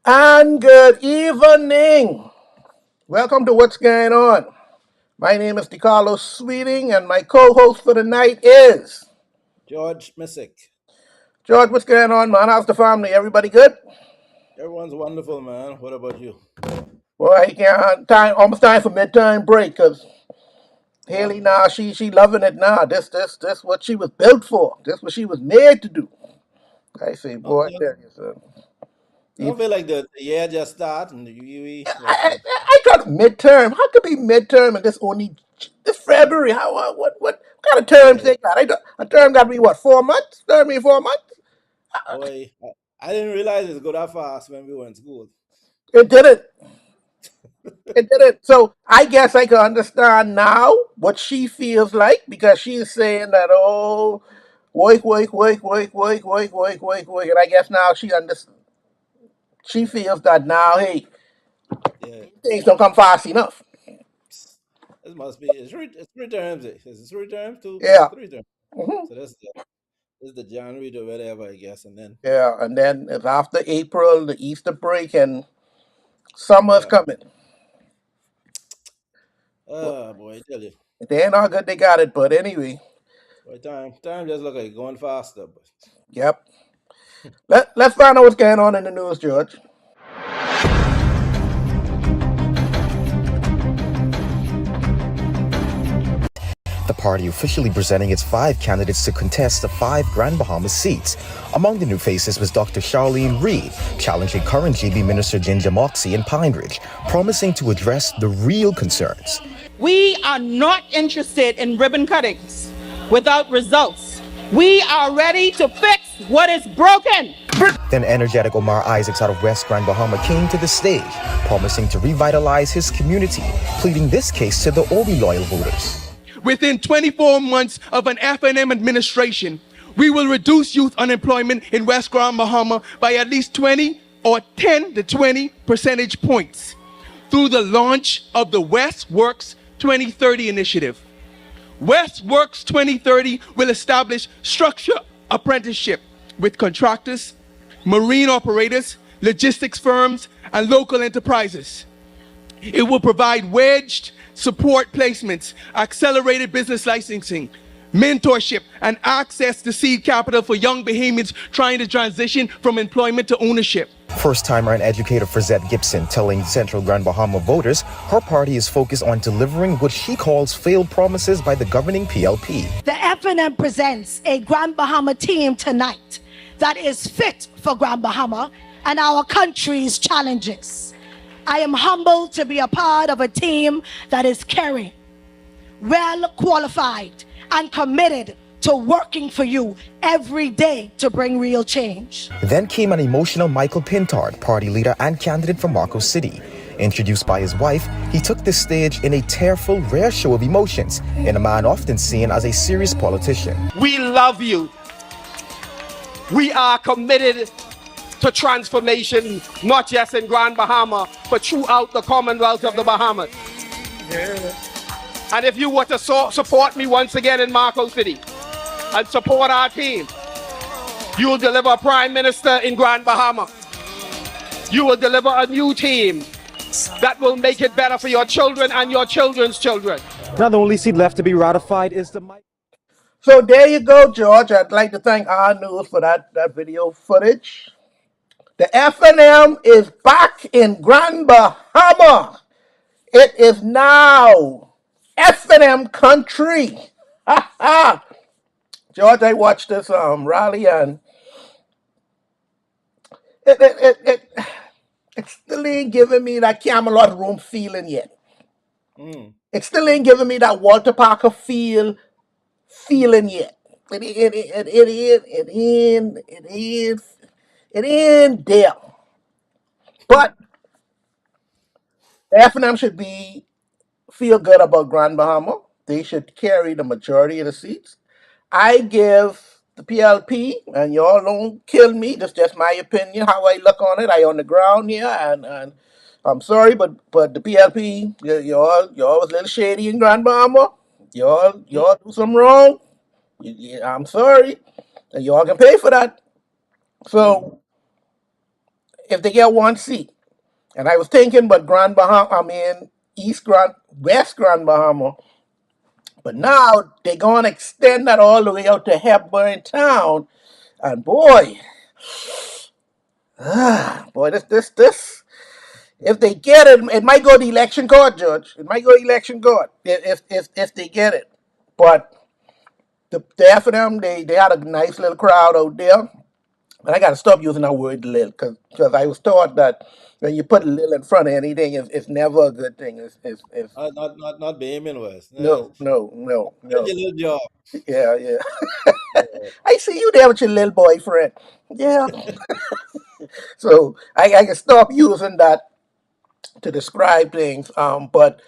And good evening. Welcome to What's Going On. My name is DeCarlo Sweeting, and my co-host for the night is George Missick. George. What's going on, man? How's the family? Everybody good? Everyone's wonderful, man. What about you? Boy, almost time for midterm break because Yeah. Haley now she loving it now. This what she was built for. This what she was made to do. I say, Oh, boy, I yeah. tell you, son. I don't feel like the year just started and I thought midterm. How could be midterm and this only this February? How what kind of terms yeah. they got? A term got to be what 4 months? Term be 4 months? Boy, I didn't realize it go that fast when we were in school. It didn't. It didn't. So I guess I can understand now what she feels like because she's saying that wait, and I guess now she feels that now hey Yeah. things don't come fast enough. Psst. It must be it's 3 terms. It's 3 terms, two, Yeah. 3 terms. Hmm. So this is the January to whatever, I guess, and then Yeah, and then it's after April, the Easter break, and summer's yeah. coming. Well, Boy, I tell you. they ain't all good they got it, but anyway, Boy, time just look like going faster, but yep. Let's find out what's going on in the news, George. The party officially presenting its 5 candidates to contest the 5 Grand Bahama seats. Among the new faces was Dr. Charlene Reed, challenging current GB Minister Ginger Moxie in Pine Ridge, promising to address the real concerns. We are not interested in ribbon cuttings without results. We are ready to fix what is broken. Then energetic Omar Isaacs out of West Grand Bahama came to the stage, promising to revitalize his community, pleading this case to the Obi loyal voters. Within 24 months of an FNM administration, we will reduce youth unemployment in West Grand Bahama by at least 20 or 10 to 20 percentage points through the launch of the West Works 2030 initiative. West Works 2030 will establish structured apprenticeship with contractors, marine operators, logistics firms, and local enterprises. It will provide wedged support placements, accelerated business licensing, mentorship, and access to seed capital for young Bahamians trying to transition from employment to ownership. First-timer and educator Frazette Gibson telling Central Grand Bahama voters her party is focused on delivering what she calls failed promises by the governing PLP. The FNM presents a Grand Bahama team tonight that is fit for Grand Bahama and our country's challenges. I am humbled to be a part of a team that is caring, well qualified, and committed to working for you every day to bring real change. Then came an emotional Michael Pintard, party leader and candidate for Marco City. Introduced by his wife, he took the stage in a tearful, rare show of emotions in a man often seen as a serious politician. We love you. We are committed to transformation, not just in Grand Bahama, but throughout the Commonwealth of the Bahamas. And if you were to support me once again in Marco City and support our team, you will deliver a Prime Minister in Grand Bahama. You will deliver a new team that will make it better for your children and your children's children. Now the only seat left to be ratified is the So there you go, George. I'd like to thank our news for that video footage. The FNM is back in Grand Bahama. It is now FNM country. Ha ha! George, I watched this rally and it still ain't giving me that Camelot Room feeling yet. It still ain't giving me that Walter Parker feeling yet. It ain't there. But the FNM should feel good about Grand Bahama. They should carry the majority of the seats. I give the PLP, and y'all don't kill me. That's just my opinion. How I look on it. I on the ground here, and I'm sorry, but the PLP, y'all was a little shady in Grand Bahama. Y'all do something wrong. I'm sorry, and y'all can pay for that. So if they get one seat. And I was thinking, but Grand Bahama, I mean West Grand Bahama, but now they're gonna extend that all the way out to Hepburn Town, and boy, boy, this. If they get it, it might go to election court, Judge. It might go to election court if they get it. But the F and M, they had a nice little crowd out there. And I got to stop using that word "lil" because I was taught that when you put "lil" in front of anything, it's never a good thing. It's Not Bahamian West. no, no, no, Did no. your little job. Yeah, yeah. Yeah. I see you there with your little boyfriend. Yeah. So I can stop using that to describe things. But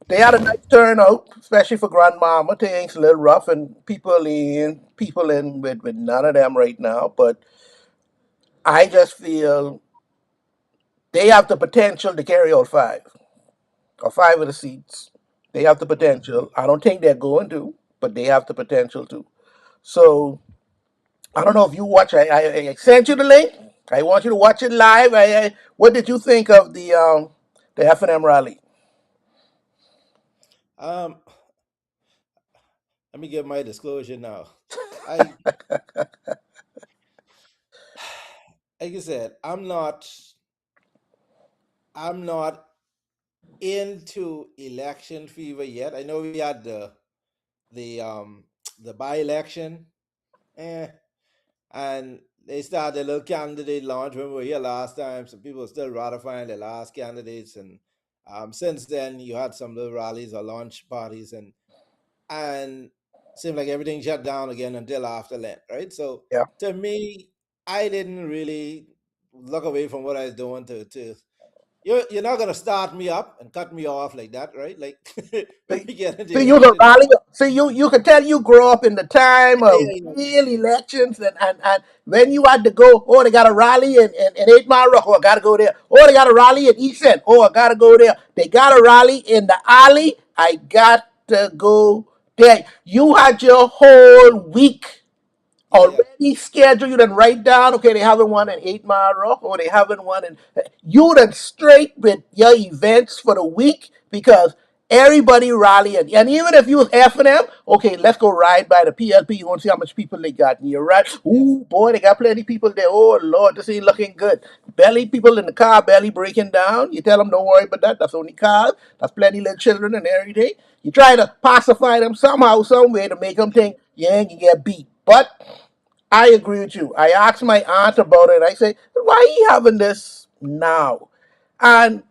they had a nice turnout, especially for grandmama. Things a little rough, and people in with none of them right now. But I just feel they have the potential to carry all five of the seats. They have the Mm. potential. I don't think they're going to, but they have the potential to. So I don't know if you watch. I sent you the link. I want you to watch it live. What did you think of the F&M rally? Um, Let me give my disclosure now. I, like I said, I'm not into election fever yet. I know we had the um the by-election, eh, and they started a little candidate launch when we were here last time. Some people are still ratifying their last candidates, and since then you had some little rallies or launch parties, and seemed like everything shut down again until after Lent, right? So Yeah. to me, I didn't really look away from what I was doing to you're not gonna start me up and cut me off like that, right? Like when See, we get into see, you the election, rally. See, you can tell you grew up in the time of yeah, real elections, and when you had to go, oh, they got a rally in 8 Mile Rock, oh, I got to go there. Oh, they got a rally in East End, oh, I got to go there. They got a rally in the alley, I got to go there. You had your whole week yeah, already scheduled. You done write down, okay, they having one in 8 Mile Rock, or they having one in. You done straight with your events for the week because everybody rallying. And even if you was F&M, okay, let's go ride by the PLP. You want to see how much people they got. And you're right. yeah, Ooh, boy, they got plenty of people there. Oh, Lord, this ain't looking good. Belly people in the car, belly breaking down. You tell them, don't worry about that. That's only cars. That's plenty little children and everything. You try to pacify them somehow, some way to make them think you ain't gonna get beat. But I agree with you. I asked my aunt about it. I say, why are you having this now? And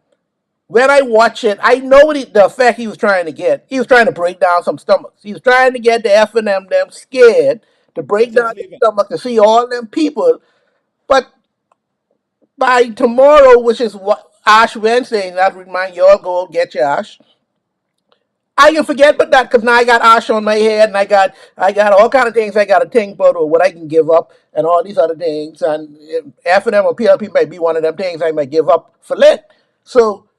when I watch it, I know the effect he was trying to get. He was trying to break down some stomachs. He was trying to get the F&M them scared to break get them down their sleeping. stomach to see all them people. But by tomorrow, which is what Ash Wednesday, and that remind you all go get your Ash. I can forget about that because now I got ash on my head and I got all kind of things I got to think about or what I can give up and all these other things and F&M or PLP might be one of them things I might give up for Lent. So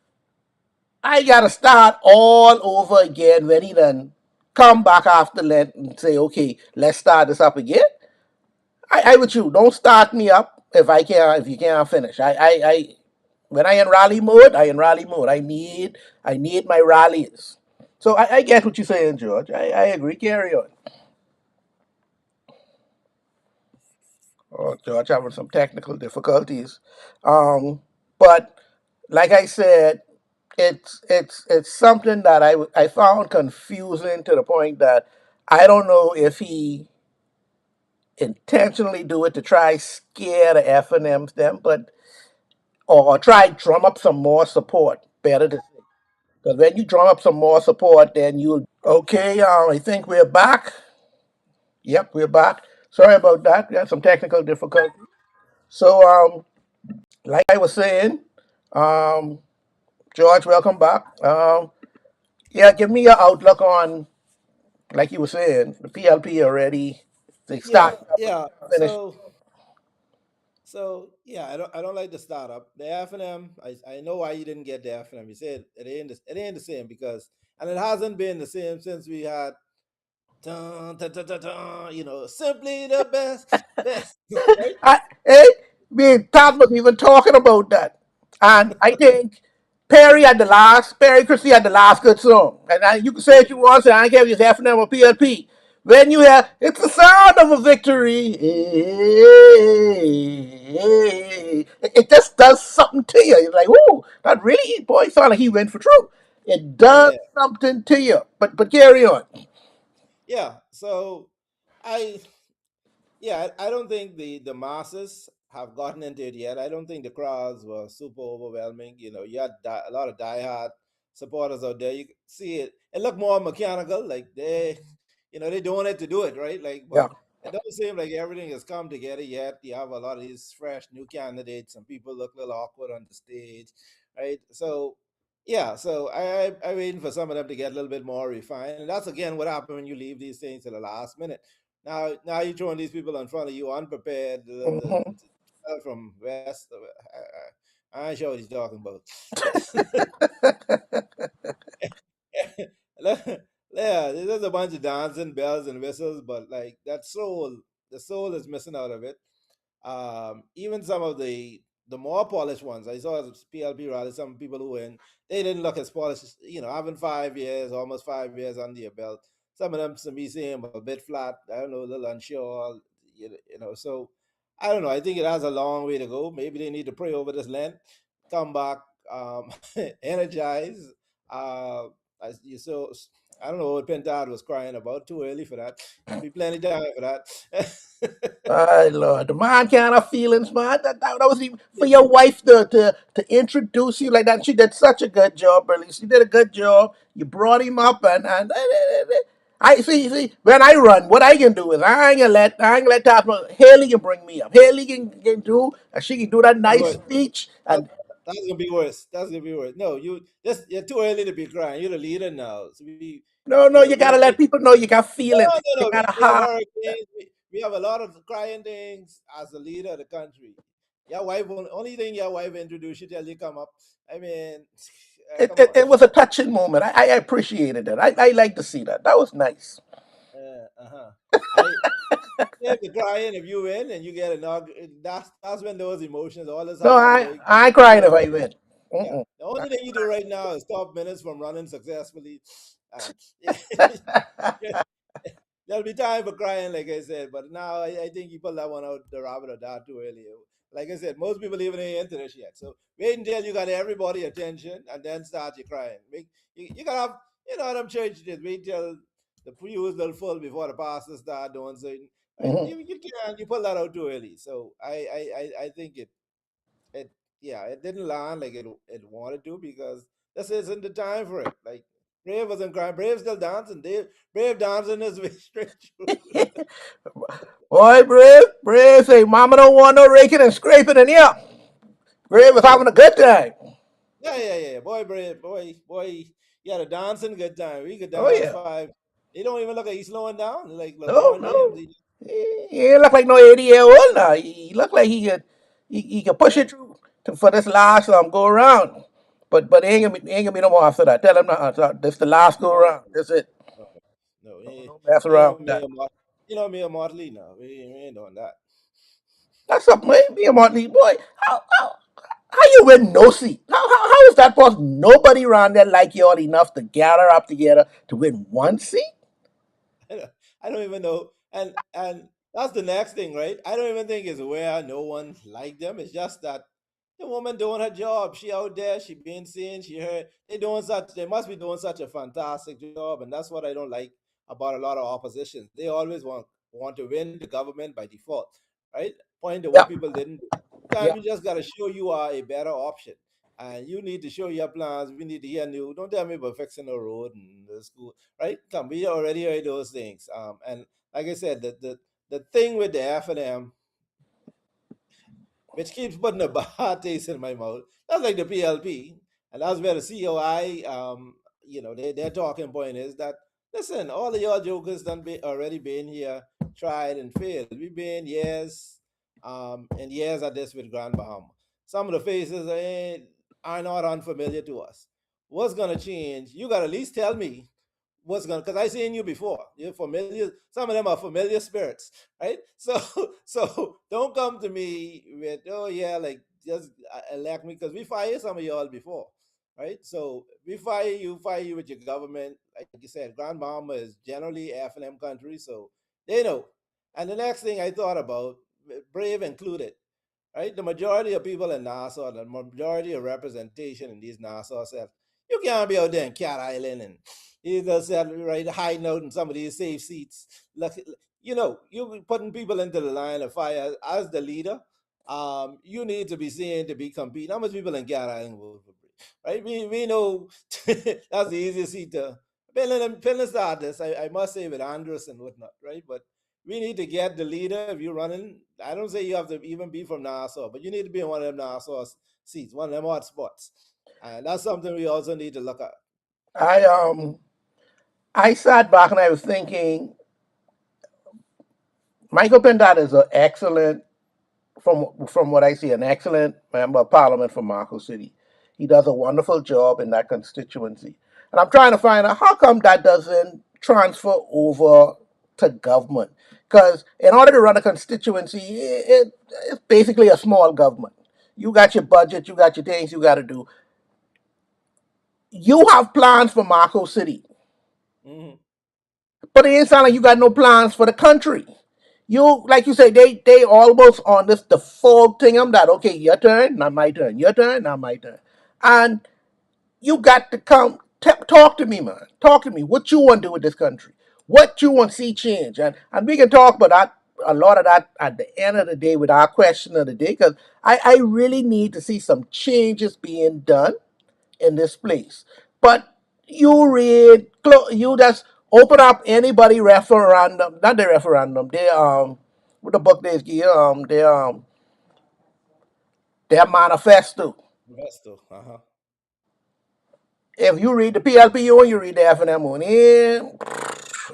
I got to start all over again when he done come back after Lent and say, okay, let's start this up again. I with you. Don't start me up if you can't finish. When I in rally mode, I in rally mode. I need my rallies. So I get what you're saying, George. I agree. Carry on. Oh, George having some technical difficulties. But like I said, it's something that I found confusing to the point that I don't know if he intentionally do it to try scare the F and M's them, but or try drum up some more support. Better to say. Because when you drum up some more support, then you'll. Okay, I think we're back. Yep, we're back. Sorry about that. We had some technical difficulty. So, like I was saying, um, George, welcome back. Yeah, give me your outlook on, like you were saying, the PLP already. They Yeah, start up yeah. and finish. So yeah, I don't like the startup. The F&M, I know why you didn't get the F&M. You said it ain't the same because and it hasn't been the same since we had dun, dun, dun, dun, dun, simply the best, best, right? Hey, Me and Todd was even talking about that. And I think Perry Christie had the last good song. And you can say what you want, say, I don't care if it's F&M or PLP. When you hear, it's the sound of a victory. It just does something to you. It's like, ooh, that really, boy, it sounded like he went for true. It does Yeah, something to you. But carry on. yeah. So I I don't think the masses have gotten into it yet. I don't think the crowds were super overwhelming. You know, you had a lot of diehard supporters out there. You could see it. It looked more mechanical, like they doing it to do it, right? Like, Yeah. but it doesn't seem like everything has come together yet. You have a lot of these fresh new candidates, and people look a little awkward on the stage, right? So. Yeah, so I'm waiting for some of them to get a little bit more refined, and that's again what happens when you leave these things to the last minute. Now you're throwing these people in front of you unprepared. The Mhm. fella from West, I ain't sure what he's talking about. Yeah, there's a bunch of dancing, bells and whistles, but like that soul, the soul is missing out of it. Even some of the more polished ones, I saw at PLP rally, some people who win, they didn't look as polished. Having 5 years, almost 5 years under your belt. Some of them, to me, seem a bit flat. I don't know, a little unsure. So I don't know. I think it has a long way to go. Maybe they need to pray over this land, come back, energize. Uh, so I don't know what Pentad was crying about. Too early for that. There'll be plenty time for that. My Lord, the man kind of feelings, man. That was even for your wife to introduce you like that. She did such a good job, really. She did a good job. You brought him up, and I see. When I run, what I can do is I ain't gonna let Top Haley can bring me up. Haley can do, and she can do that nice Good. speech. That, And that's gonna be worse. That's gonna be worse. No, you're too early to be crying. You're the leader now. So no, no, you gotta let we people know you got feelings. no, no, You no. got a We have heart. hurricanes. We have a lot of crying things as the leader of the country. Your wife, only thing your wife introduced you till you come up. I mean, It, come it, on. it was a touching moment. I appreciated that. I like to see that. That was nice. Uh-huh. I If you're crying, if you win and you get a knock, that's when those emotions, all this No, happy joy, I ain't crying if goes I away. win. Yeah. Mm-mm. The only thing you do right now is stop minutes from running successfully, and yeah, there'll be time for crying, like I said. But now I think you pull that one out the rabbit or that too early. Like I said, most people even ain't into this yet. So wait until you got everybody attention and then start your crying. You gotta have, them churches. Wait till the pew is a little full before the pastor start doing something. Right? Mhm. You pull that out too early. So I think it it didn't land like it wanted to, because this isn't the time for it. Like Brave wasn't crying. Brave still dancing. Brave dancing his way straight through. Boy, Brave say, Mama don't want no raking and scraping in here. Brave was Yeah, having a good time. yeah. Boy, Brave, boy, he had a dancing good time. We could Oh, dance yeah. five. He don't even look like he's slowing down. Like No, LeBron James. no. He ain't look like no 80-year old now. He look like he could push Yeah, it through for this last go around. But ain't gonna be no more after that. Tell him not. This the last go no, around. That's it. no, no. No, no mess around with that. Me and Motley now. We ain't doing that. That's up, man. Me and Martin boy. How you win no seat? How is that possible? Nobody around there like you all enough to gather up together to win one seat? I don't even know. And that's the next thing, right? I don't even think it's where no one liked them. It's just that the woman doing her job. She out there, she being seen, she heard. They must be doing such a fantastic job. And that's what I don't like about a lot of oppositions. They always want to win the government by default, right? Point to Yeah, what people didn't do. yeah. Sometimes you just gotta show you are a better option. And you need to show your plans. We need to hear new. Don't tell me about fixing a road and the school, right? Come, we already heard those things. And like I said, the thing with the F&M, which keeps putting a bad taste in my mouth, that's like the PLP, and that's where the COI, their talking point is that, listen, all of your jokers already been here, tried and failed. We've been years, and years at this with Grand Bahama. Some of the faces are not unfamiliar to us. What's gonna change? You gotta at least tell me what's gonna, because I seen you before. You're familiar. Some of them are familiar spirits, right? So so don't come to me with, oh yeah, like just elect me, because we fired some of y'all before, right? So we fire you with your government. Like you said, Grand Bahama is generally F&M country, so they know. And the next thing I thought about, Brave included, right? The majority of people in Nassau, the majority of representation in these Nassau said, you can't be out there in Cat Island and you just said, right, hiding out in some of these safe seats. Look, you know, you're putting people into the line of fire as the leader. You need to be seen to be competing. How much people in Cat Island vote for Brave? Right? We know that's the easiest seat to Finland started this, I must say, with Andrus and whatnot, right? But we need to get the leader. If you're running, I don't say you have to even be from Nassau, but you need to be in one of them Nassau seats, one of them hot spots. And that's something we also need to look at. I um I sat back and I was thinking, Michael Pendat is an excellent, from what I see, an excellent member of parliament from Marco City. He does a wonderful job in that constituency. And I'm trying to find out how come that doesn't transfer over to government. Because in order to run a constituency, it's basically a small government. You got your budget, you got your things you got to do. You have plans for Marco City, Hmm. but it ain't sound like you got no plans for the country. You, like you say, they almost on this default thing. I'm that, okay, your turn, not my turn. Your turn, not my turn. And you got to come talk to me, man. Talk to me. What you want to do with this country? What you want to see change? And we can talk about that, a lot of that, at the end of the day, with our question of the day, because I really need to see some changes being done in this place. But you just open up anybody referendum, not the referendum, they what the book they give, their manifesto. Resto. Uh-huh. If you read the PLPU and you read the FNM one, Yeah,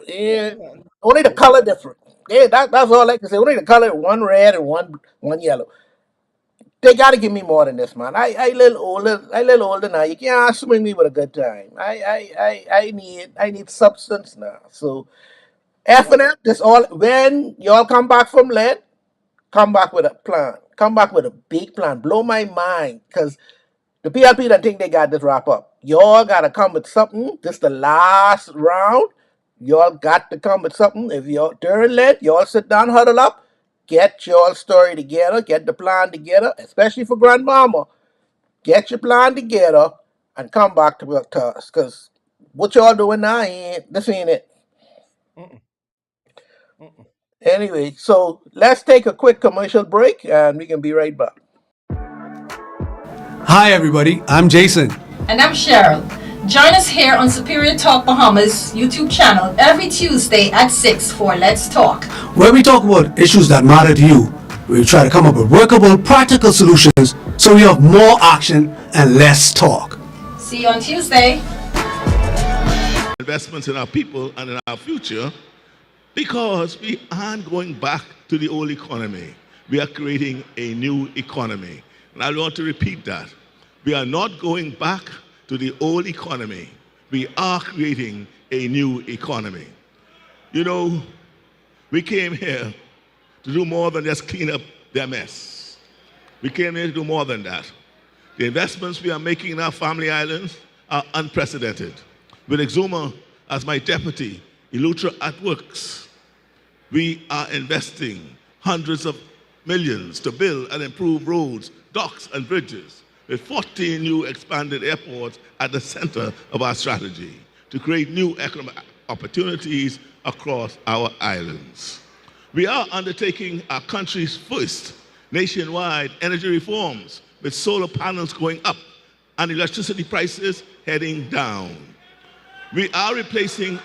yeah, man. only the color different. Yeah, that's all I can say. Only the color, one red and one yellow. They gotta give me more than this, man. I little older. I little older now. You can't swing me with a good time. I need substance now. So F Yep. and F. This all when y'all come back from lead, come back with a plan. Come back with a big plan. Blow my mind, cause the PLP don't think they got this wrap up. Y'all gotta come with something. This the last round. Y'all got to come with something. If y'all during lead, y'all sit down, huddle up, get your story together, get the plan together, especially for Grandmama. Get your plan together and come back to us. Cause what y'all doing now this ain't it. Mm-mm. Mm-mm. Anyway, so let's take a quick commercial break and we can be right back. Hi, everybody. I'm Jason. And I'm Cheryl. Join us here on Superior Talk Bahamas YouTube channel every Tuesday at 6 for Let's Talk. Where we talk about issues that matter to you. We try to come up with workable, practical solutions so we have more action and less talk. See you on Tuesday. Investments in our people and in our future, because we aren't going back to the old economy. We are creating a new economy. And I want to repeat that. We are not going back to the old economy. We are creating a new economy. You know, we came here to do more than just clean up their mess. We came here to do more than that. The investments we are making in our family islands are unprecedented. With Exuma as my deputy, Elutra at Works, we are investing hundreds of millions to build and improve roads, docks, and bridges, with 14 new expanded airports at the center of our strategy to create new economic opportunities across our islands. We are undertaking our country's first nationwide energy reforms, with solar panels going up and electricity prices heading down. We are replacing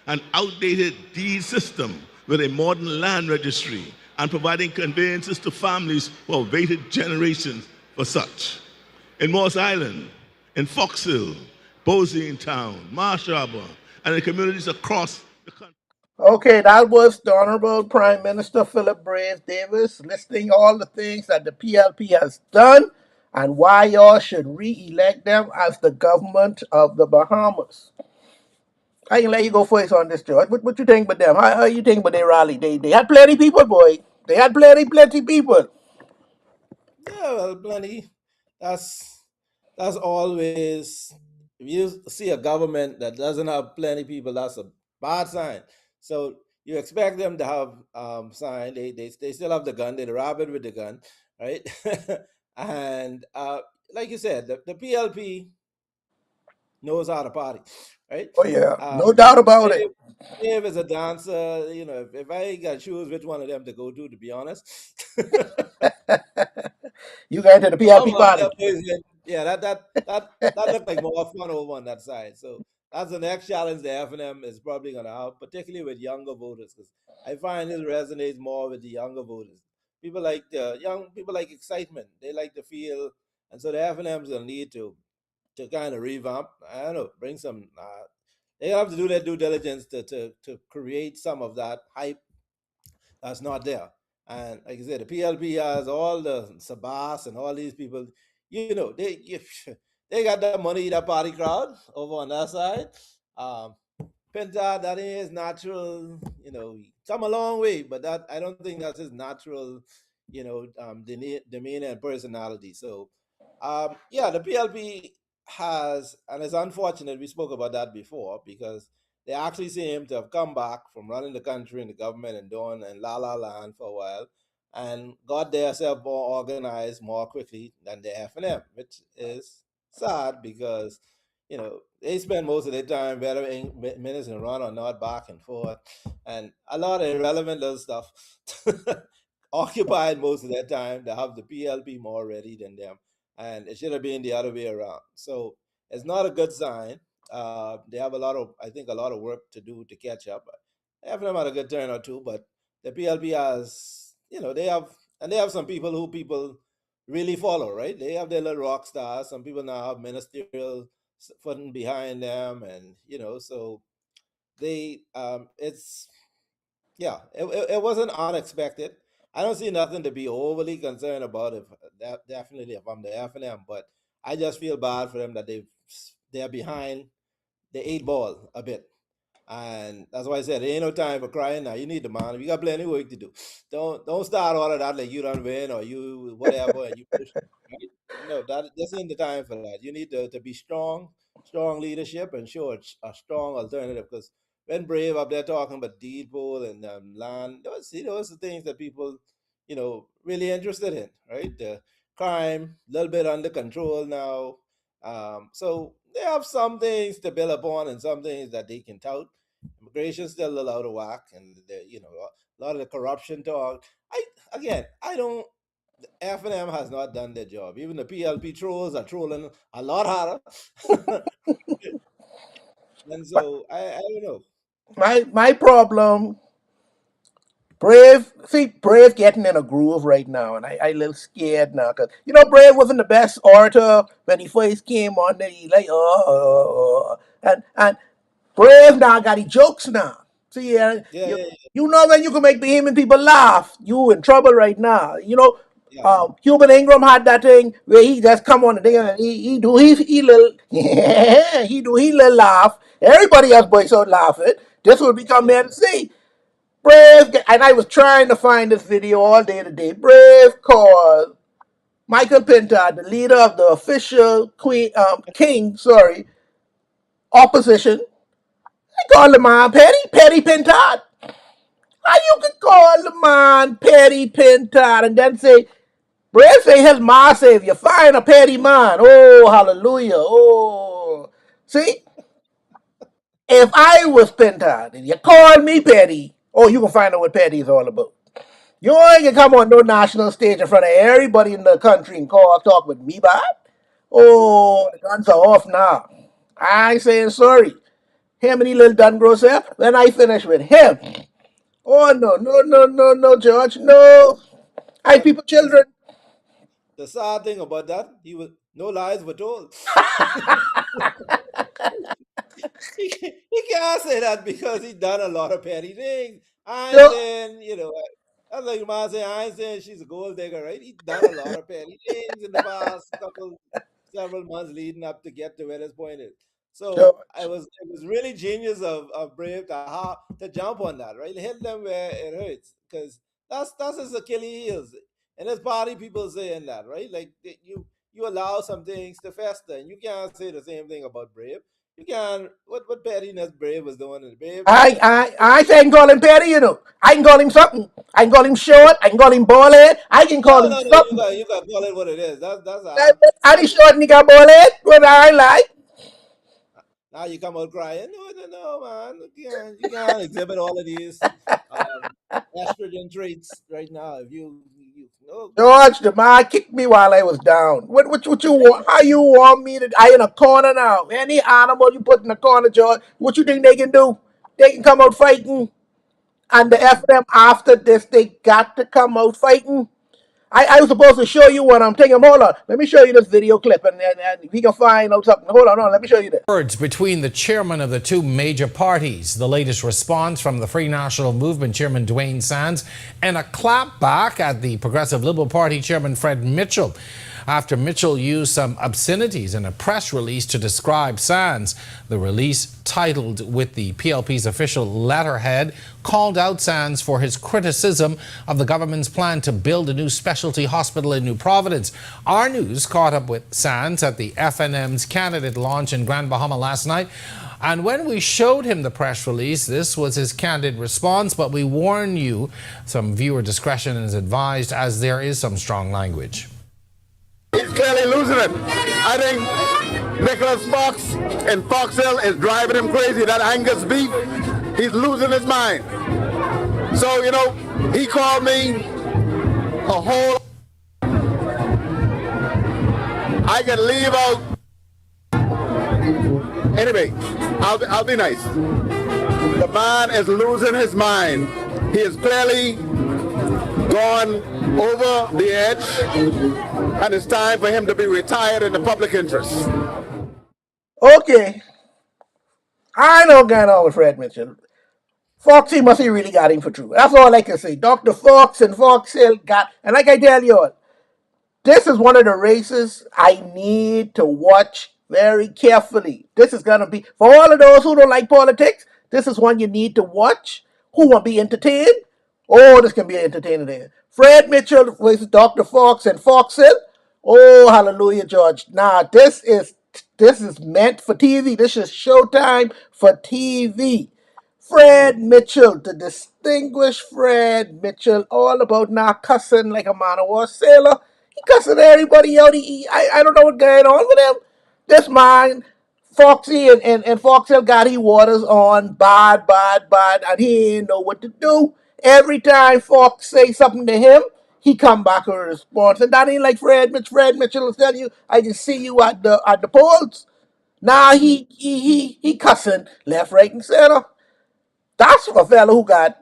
an outdated deed system with a modern land registry and providing conveyances to families who have waited generations for such. In Morris Island, in Fox Hill, Bosie Town, Marsh Harbor, and in communities across the country. Okay, that was the Honorable Prime Minister Philip Brave Davis listing all the things that the PLP has done and why y'all should re-elect them as the government of the Bahamas. I can let you go first on this, George. What you think about them? How you think about their rally? They had plenty people, boy. They had plenty people. Yeah, well, plenty. That's that's always, if you see a government that doesn't have plenty people, that's a bad sign. So you expect them to have sign. They still have the gun. They rob it with the gun, right? And like you said, the PLP knows how to party, right? Oh yeah, Um, no doubt about it. Dave, Dave is a dancer. If I got to choose which one of them to go to be honest. You got into the PLP party. Yeah, that looked like more fun over on that side. So that's the next challenge the FNM is probably going to have, particularly with younger voters, because I find this resonates more with the younger voters. Young people like excitement. They like to feel, and so the FNM is going to need to kind of revamp. I don't know, bring some. They have to do their due diligence to create some of that hype that's not there. And like I said, the PLP has all the Sabas and all these people. They got that money, that party crowd over on that side. Um, Penta, that is natural. He come a long way, but that I don't think that's his natural, demeanor and personality. So, yeah, the PLP has, and it's unfortunate we spoke about that before because they actually seem to have come back from running the country and the government and doing and la la land for a while, and got themselves more organized more quickly than the FNM, which is sad because they spend most of their time whether minutes and run or not back and forth, and a lot of irrelevant little stuff occupied most of their time to have the PLP more ready than them, and it should have been the other way around. So it's not a good sign. They have I think, a lot of work to do to catch up. They haven't had a good turn or two, but the PLP has, they have some people who people really follow, right? They have their little rock stars. Some people now have ministerial footing behind them, and so it's yeah, it wasn't unexpected. I don't see nothing to be overly concerned about if definitely if I'm the FNM, but I just feel bad for them that they're behind the eight ball a bit. And that's why I said there ain't no time for crying now. You need the man. You got plenty of work to do. Don't start all of that like you don't win or you whatever and you push. Right? No, this ain't the time for that. You need to be strong leadership and show a strong alternative. Because when Brave up there talking about deed pool and land, those are things that people, really interested in, right? The crime, a little bit under control now. So they have some things to build upon and some things that they can tout. Immigration's still a little out of whack, and a lot of the corruption talk. I don't. F&M has not done their job. Even the PLP trolls are trolling a lot harder, and so I don't know. My problem, Brave getting in a groove right now, and I a little scared now because Brave wasn't the best orator when he first came on. There, he like and Brave now got his jokes now. See, Yeah, yeah, when you can make Bahamian people laugh, you in trouble right now. yeah, Cuban Ingram had that thing where he just come on the thing and he little yeah, he do he little laugh. Everybody else boys out laughing. This will become yeah. there to see. Brave, and I was trying to find this video all day today. Brave called Michael Pintar, the leader of the official opposition. They call the man Petty Pintar. How you can call the man Petty Pintar and then say, Brave say his ma savior, find a petty man. Oh, hallelujah. Oh. See, if I was Pintar and you call me Petty, oh, you can find out what Petty is all about. You ain't gonna come on no national stage in front of everybody in the country and talk with me, bad. Oh, the guns are off now. I ain't saying sorry. Him and he little done grow up. Then I finish with him. Oh no, George, no. I But people children. the sad thing about that, no lies were told. He can't say that because he done a lot of petty things. I'm No, saying, That's like Ma saying, I ain't saying she's a gold digger, right? He done a lot of petty things in the past several months leading up to get to where this point is. So George. it was really genius of Brave to jump on that, right? Hit them where it hurts, because that's his Achilles heels, and there's party people saying that, right? Like you allow some things to fester, and you can't say the same thing about Brave. You can't what pettiness Brave was doing in Brave. I can call him petty, you know. I can call him something. I can call him short. I can call him bald head. I can call him No. something. You got to call it what it is. That's I short and he got bald head. What I like. now you come out crying. No, man. You can't exhibit all of these um, estrogen traits right now. If you no. George, the man kicked me while I was down. What you want? How you want me to? I in a corner now. Any animal you put in a corner, George, what you think they can do? They can come out fighting. And the FM after this, they got to come out fighting. I was supposed to show you what I'm taking. Hold on. Let me show you this video clip and we can find out something. Hold on. Let me show you this. Words between the chairman of the two major parties, the latest response from the Free National Movement chairman Dwayne Sands, and a clapback at the Progressive Liberal Party chairman Fred Mitchell, after Mitchell used some obscenities in a press release to describe Sands. The release, titled with the PLP's official letterhead, called out Sands for his criticism of the government's plan to build a new specialty hospital in New Providence. Our news caught up with Sands at the FNM's candidate launch in Grand Bahama last night. And when we showed him the press release, this was his candid response, but we warn you, some viewer discretion is advised as there is some strong language. He's clearly losing it. I think Nicholas Fox in Fox Hill is driving him crazy. That Angus beef, he's losing his mind. So, you know, he called me a whole... I can leave out... Anyway, I'll be nice. The man is losing his mind. He is clearly gone over the edge, and it's time for him to be retired in the public interest. Okay. I know going on with Fred Mitchell. Foxy must have really got him for true. That's all I can say. Dr. Fox and Fox Hill got, and like I tell you all, this is one of the races I need to watch very carefully. This is going to be, for all of those who don't like politics, this is one you need to watch. Who want to be entertained? Oh, this can be entertaining there. Fred Mitchell versus Dr. Fox and Fox Hill. Oh, hallelujah, George. Nah, this is meant for TV. This is showtime for TV. Fred Mitchell, the distinguished Fred Mitchell, all about not cussing like a man of war sailor. He cussing everybody out. I don't know what's going on with him. This man, Foxy and Foxy got he waters on bad, and he ain't know what to do. Every time Fox say something to him, he come back with a response. And that ain't like Fred Mitchell. Fred Mitchell will tell you, I can see you at the polls. Now he cussing left, right, and center. That's a fella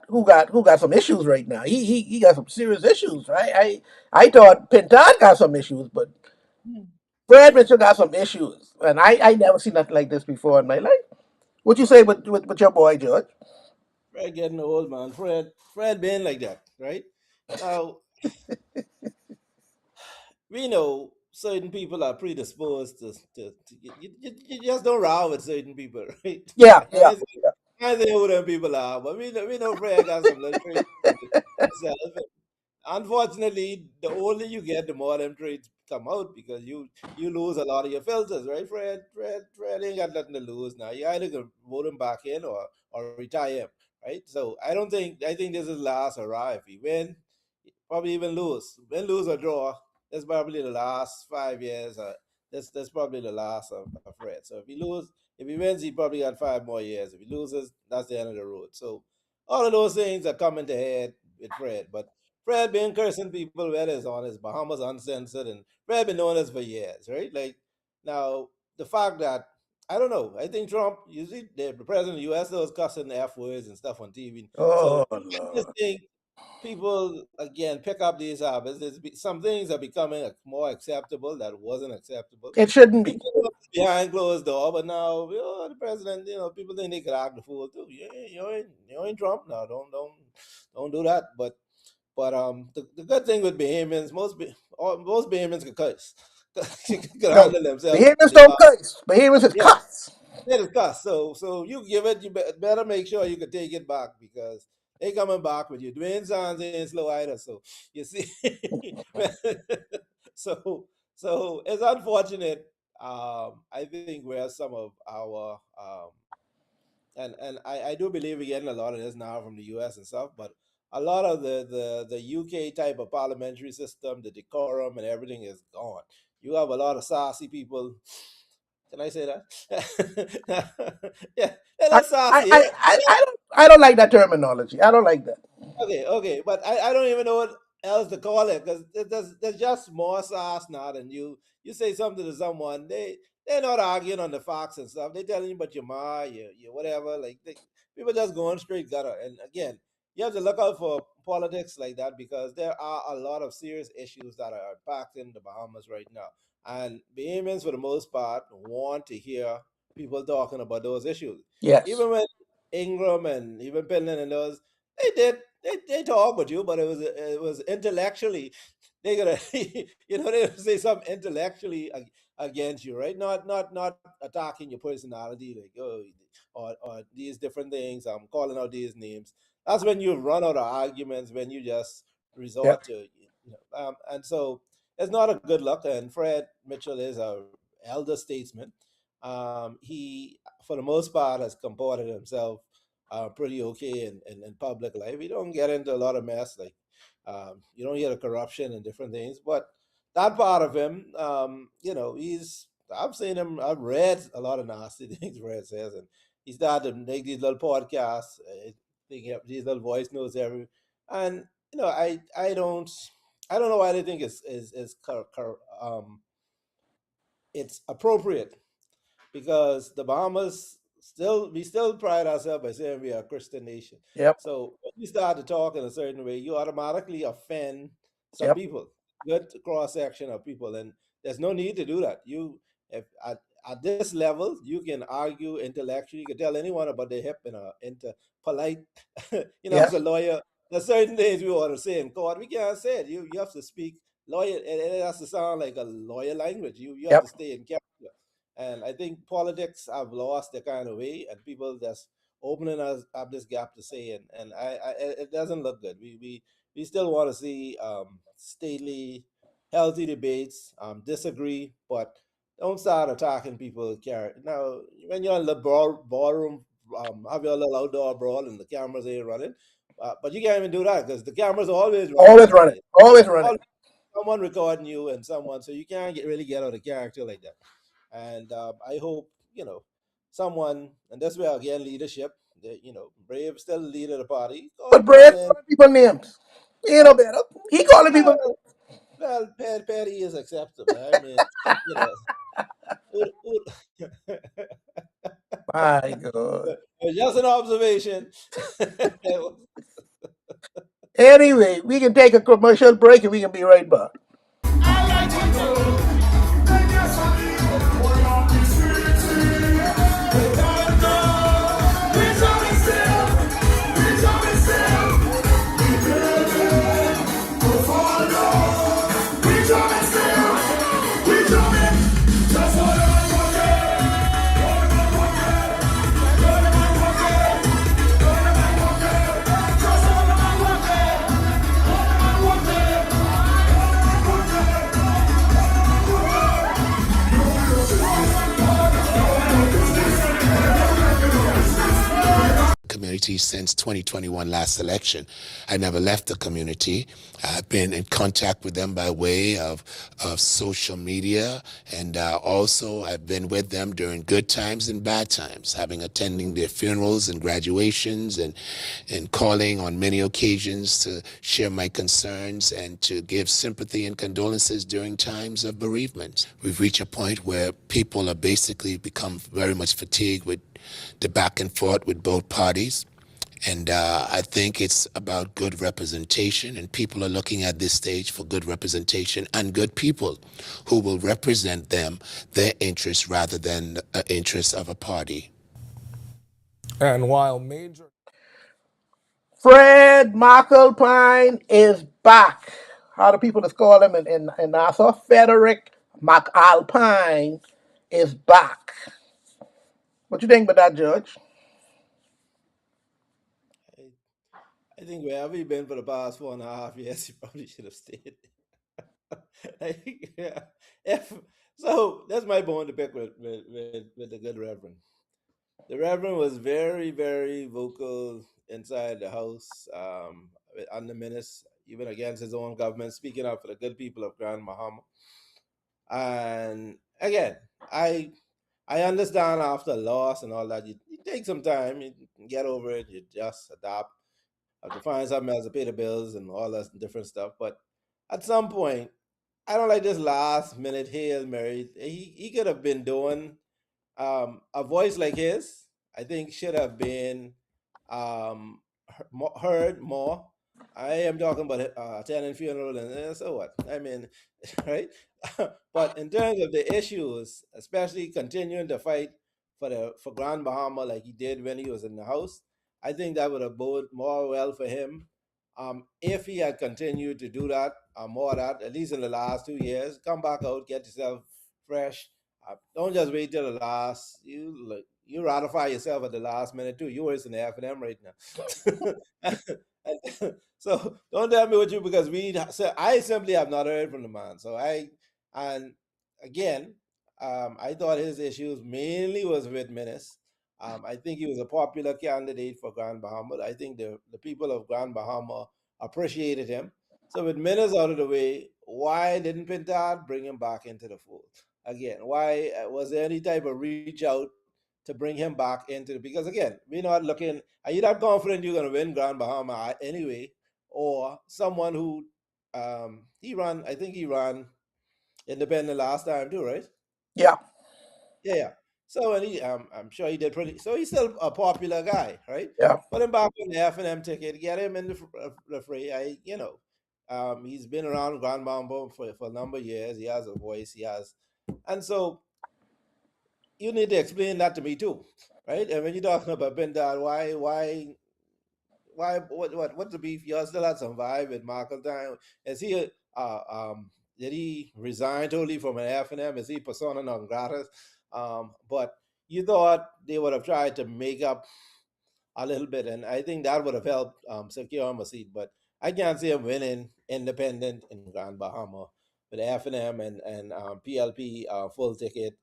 who got some issues right now. He got some serious issues, right? I thought Pintan got some issues, but Fred Mitchell got some issues, and I never seen nothing like this before in my life. What you say with your boy George? Fred getting old, man. Fred being like that, right? Now we know certain people are predisposed to you just don't row with certain people, right? Yeah, I yeah. ain't say I ain't say who them people are, but we know Fred got some little traits himself. Unfortunately, the older you get, the more them traits come out, because you lose a lot of your filters, right? Fred ain't got nothing to lose now. You either can vote him back in or retire him, right? So I think this is last hurrah. If he win, probably even lose or draw. That's probably the last 5 years. That's probably the last of Fred. So if he wins, he probably got 5 more years. If he loses, that's the end of the road. So all of those things are coming to head with Fred. But Fred been cursing people where it's on his Bahamas uncensored, and Fred been doing this for years, right? Like now the fact that I don't know. I think Trump, you see, the president of the U.S. was cussing the F words and stuff on TV. Oh So I just Lord, think people again pick up these habits. Some things are becoming more acceptable that wasn't acceptable. it shouldn't be. Behind closed door, but now the president, people think they could act the fool too. You ain't Trump now. Don't do that. But But the good thing with Bahamians, most Bahamians can cuss, can No, handle themselves. Bahamians They don't are, cuss. Bahamians is yeah, cuss. they just cuss. So you give it, you better make sure you can take it back because they coming back with you. Dwayne Sands ain't slow either. So you see, so so it's unfortunate. I think where some of our and I do believe we're getting a lot of this now from the US and stuff, but a lot of the UK type of parliamentary system, the decorum and everything is gone. You have a lot of sassy people. Can I say that? Yeah, they're I, not sassy. I don't like that terminology. I don't like that. Okay, but I don't even know what else to call it because there's just more sauce now than you. You say something to someone, they're not arguing on the facts and stuff. They telling you about your ma, your whatever. Like people just going straight gutter. And again, you have to look out for politics like that because there are a lot of serious issues that are impacting the Bahamas right now. And Bahamians, for the most part, want to hear people talking about those issues. Yes. Even when Ingram and even Penland and those they talk with you, but it was intellectually they gonna they gonna say something intellectually against you, right? Not attacking your personality, like or these different things. I'm calling out these names. That's when you run out of arguments when you just Yep. resort to and so it's not a good look. And Fred Mitchell is a elder statesman. He for the most part has comported himself pretty okay in public life. You don't get into a lot of mess, like you don't hear the corruption and different things. But that part of him, he's I've seen him. I've read a lot of nasty things Fred says, and he started to make these little podcasts. These little voice notes and I don't know why they think it's appropriate because the Bahamas we still pride ourselves by saying we are a Christian nation. Yep. So when you start to talk in a certain way, you automatically offend some Yep. people, good cross section of people, and there's no need to do that. You if at this level, you can argue intellectually. You can tell anyone about their hip in a into polite. As Yes. a lawyer, there's certain things we want to say in court. We can't say it. You have to speak lawyer. It has to sound like a lawyer language. You have to Yep. stay in character. And I think politics have lost their kind of way, and people just opening us up this gap to say, and it doesn't look good. We still want to see stately, healthy debates, disagree, but don't start attacking people. Now, when you're in the ballroom, have your little outdoor brawl and the cameras ain't running, but you can't even do that because the cameras are always running Always running. anyway. Always running. Someone recording you and someone, so you can't really get out of character like that. And I hope someone, and that's where again leadership. Brave still the leader of the party. But Call Brad him. calling people names. He ain't no Huh? better. He calling people names. Well, Perry is acceptable. I mean, you know, My God. it's just an observation. Anyway, we can take a commercial break and we can be right back. Community since 2021 last election. I never left the community. I've been in contact with them by way of social media, and also I've been with them during good times and bad times, having attending their funerals and graduations and calling on many occasions to share my concerns and to give sympathy and condolences during times of bereavement. We've reached a point where people are basically become very much fatigued with the back and forth with both parties. And I think it's about good representation, and people are looking at this stage for good representation and good people who will represent them, their interests, rather than the interests of a party. And while major Fred McAlpine is back. How do people just call him in Nassau? Frederick McAlpine is back. What you think about that, Judge? I think wherever you've been for the past 4.5 years, you probably should have stayed. Like, yeah. If so, that's my bone to pick with the good Reverend. The Reverend was very, very vocal inside the House, on the minutes, even against his own government, speaking up for the good people of Grand Bahama. And again, I understand after loss and all that, you take some time, you get over it, you just adapt, have to find something else to pay the bills and all that different stuff. But at some point, I don't like this last minute Hail Mary. He could have been doing a voice like his. I think should have been heard more. I am talking about attending funeral and so what. I mean, right? But in terms of the issues, especially continuing to fight for Grand Bahama like he did when he was in the House, I think that would have bode more well for him. If he had continued to do that, more of that, at least in the last 2 years, come back out, get yourself fresh. Don't just wait till the last. You ratify yourself at the last minute too. You're worse than the F&M right now. So don't tell me what you because so I simply have not heard from the man. So and again, I thought his issues mainly was with Menace. I think he was a popular candidate for Grand Bahama. I think the people of Grand Bahama appreciated him. So with Menace out of the way, why didn't Pintard bring him back into the fold? Again, why was there any type of reach out to bring him back into the, because again, we're not looking, are you not confident you're going to win Grand Bahama anyway, or someone who I think he ran independent last time too, right? Yeah. Yeah. So and I'm sure he did pretty. So he's still a popular guy, right? Yeah. Put him back on the F&M ticket, get him in the fray. He's been around Grand Bahama for a number of years. He has a voice. And so you need to explain that to me too, right? And when you're talking about Bendal, what's the beef? Y'all still had some vibe with Michael Time. Is he did he resign totally from an F&M? Is he persona non grata? But you thought they would have tried to make up a little bit, and I think that would have helped secure him a seat. But I can't see him winning independent in Grand Bahama with F&M and PLP full ticket.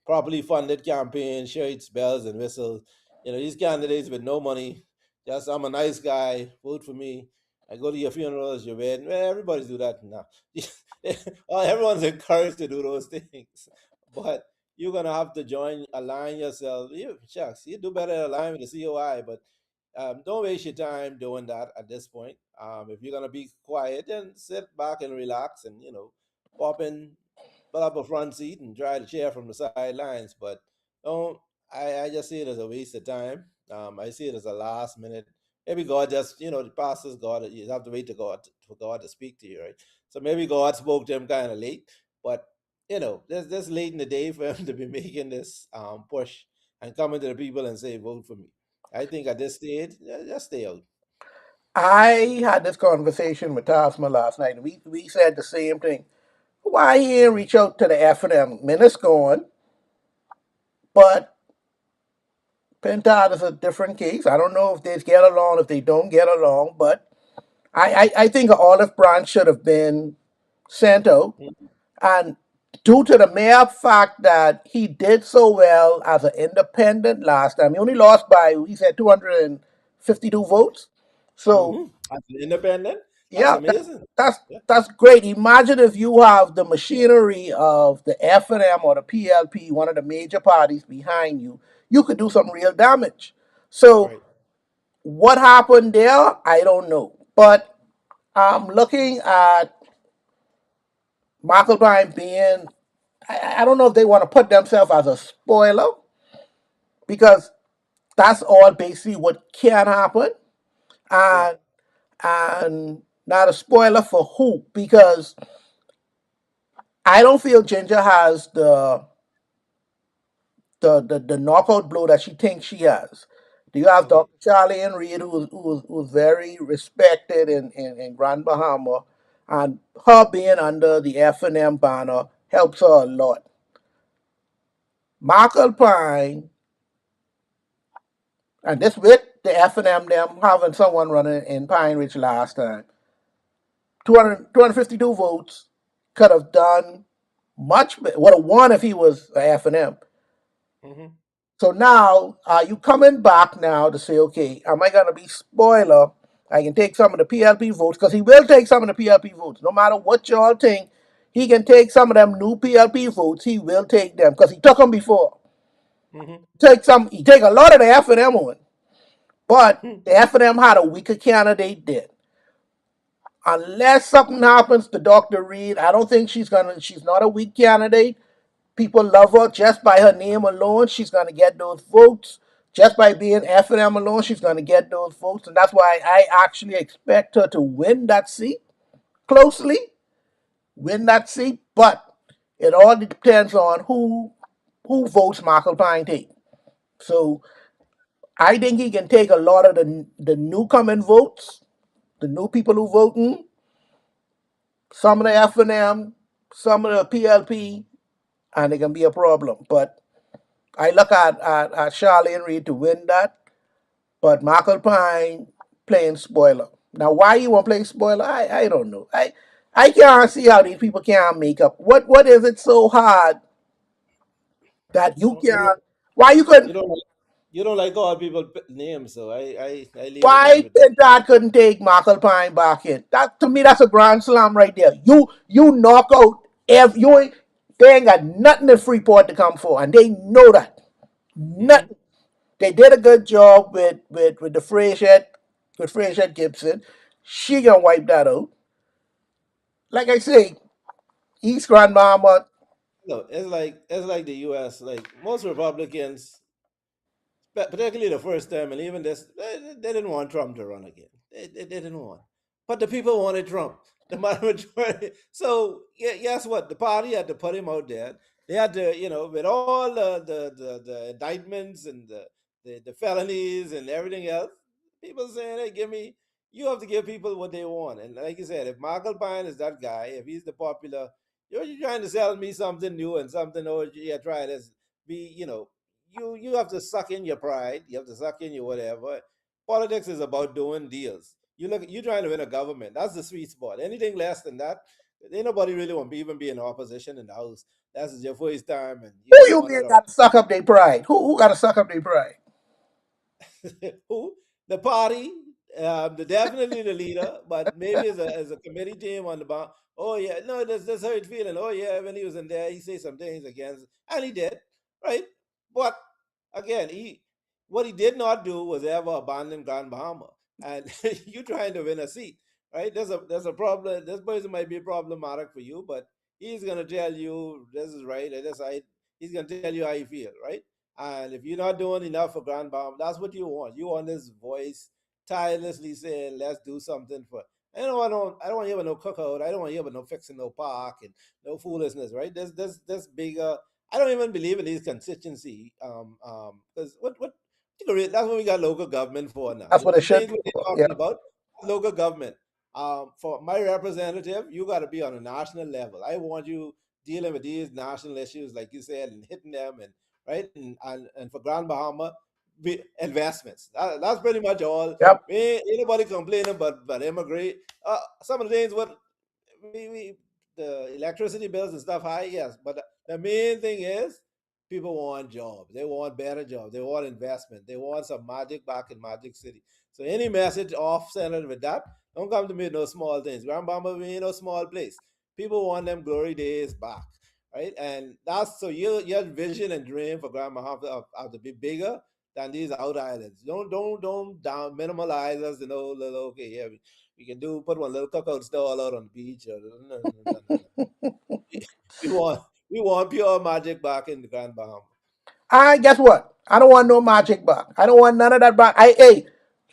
Properly funded campaign, shirts, bells, and whistles. These candidates with no money, just I'm a nice guy, vote for me. I go to your funerals, your wedding. Well, everybody's do that now. Well, everyone's encouraged to do those things, but you're gonna have to align yourself. Shucks, you do better align with the COI, but don't waste your time doing that at this point. If you're gonna be quiet, then sit back and relax, and pop in, pull up a front seat, and try to chair from the sidelines. But don't. I just see it as a waste of time. I see it as a last minute. Maybe God just, the pastor's God. You have to wait to God for God to speak to you, right? So maybe God spoke to him kind of late, but this late in the day for him to be making this push and coming to the people and say, vote for me. I think at this stage, just stay out. I had this conversation with Tasma last night, and we said the same thing. Why he ain't reach out to the F&M? Minutes gone, but Pentad is a different case. I don't know if they get along, if they don't get along, but I think an olive branch should have been sent out. And due to the mere fact that he did so well as an independent last time, he only lost by, he said, 252 votes. So, As an independent, that's yeah, amazing. that's Yeah, that's great. Imagine if you have the machinery of the F&M or the PLP, one of the major parties behind you, you could do some real damage. So, right. what happened there, I don't know. But I'm looking at McElvine being, I don't know if they want to put themselves as a spoiler because that's all basically what can happen. Yeah. And and not a spoiler for who, because I don't feel Ginger has the knockout blow that she thinks she has. You have Okay. Dr. Charlene Reed, who's very respected in Grand Bahama, and her being under the F&M banner helps her a lot. Michael Pine, and this with the F&M them having someone running in Pine Ridge last time, 252 votes, could have done much better, would have won if he was a F&M. Mm-hmm. So now, are you coming back now to say, okay, am I going to be spoiler? I can take some of the PLP votes, because he will take some of the PLP votes. No matter what y'all think, he can take some of them new PLP votes. He will take them, because he took them before. Mm-hmm. He take a lot of the F&M on, but the F&M had a weaker candidate then. Unless something happens to Dr. Reed, I don't think she's not a weak candidate. People love her just by her name alone. She's going to get those votes. Just by being F&M alone, she's going to get those votes. And that's why I actually expect her to win that seat closely, win that seat. But it all depends on who votes Michael Pine take. So I think he can take a lot of the newcoming votes, the new people who voting, some of the F&M, some of the PLP, and it can be a problem. But I look at Charlene Reed to win that, but Michael Pine playing spoiler. Now, why you want to play spoiler? I don't know. I can't see how these people can't make up. What is it so hard that you You don't, can't? Why you you couldn't? don't like you don't like all people names, so I leave it Why with that. Dad couldn't take Michael Pine back in? That to me, that's a grand slam right there. You knock out every you ain't, they ain't got nothing in Freeport to come for, and they know that. Mm-hmm. Nothing. They did a good job with the Frazier, with Frazier Gibson. She gonna wipe that out. Like I say, East Grand Mama. No, it's like the U.S. Like most Republicans, particularly the first term, and even this, they didn't want Trump to run again. They didn't want, but the people wanted Trump. The majority. So yeah, guess what? The party had to put him out there. They had to, with all the indictments and the felonies and everything else. People saying, "Hey, give me." You have to give people what they want. And like you said, if Michael Pine is that guy, if he's the popular, you're trying to sell me something new and something. Oh, yeah, try this. Be you have to suck in your pride. You have to suck in your whatever. Politics is about doing deals. You trying to win a government. That's the sweet spot. Anything less than that, ain't nobody really want to even be in opposition in the house. That's your first time, and you Who don't you want mean it all. got to suck up their pride? Who got to suck up their pride? Who? The party, definitely the leader, but maybe as a committee team on the bound. Oh yeah, no, that's how it feeling. Oh yeah, when he was in there, he said some things against, and he did, right? But again, he what he did not do was ever abandon Grand Bahama, and you trying to win a seat, right? There's a problem. This person might be problematic for you, but he's gonna tell you this is right, and this right. He's gonna tell you how you feel, right? And if you're not doing enough for Grand Bahama, that's what you want. You want this voice tirelessly saying, "Let's do something for." I don't want to hear about no cookout. I don't want to hear about no fixing no park and no foolishness, right? There's bigger. I don't even believe in these constituency. Because that's what we got local government for now. That's what it The should things be what they're for. Yeah. talking about, local government. For my representative, you got to be on a national level. I want you dealing with these national issues, like you said, and hitting them, and right, and for Grand Bahama, investments. That's pretty much all. Yep. Ain't nobody complaining, but immigrate. Some of the things what we the electricity bills and stuff high, yes, but the main thing is people want jobs. They want better jobs. They want investment. They want some magic back in Magic City. So any message off centered with that, don't come to me with no small things. Grand Bamba ain't no small place. People want them glory days back, right? And that's so your vision and dream for Grand Bahama have to be bigger than these out islands. Don't down minimalize us. Little okay, yeah, we can do put one little cookout stall out on the beach. Or, no. We want we want pure magic back in the Grand Bahama. I guess what? I don't want no magic back. I don't want none of that back.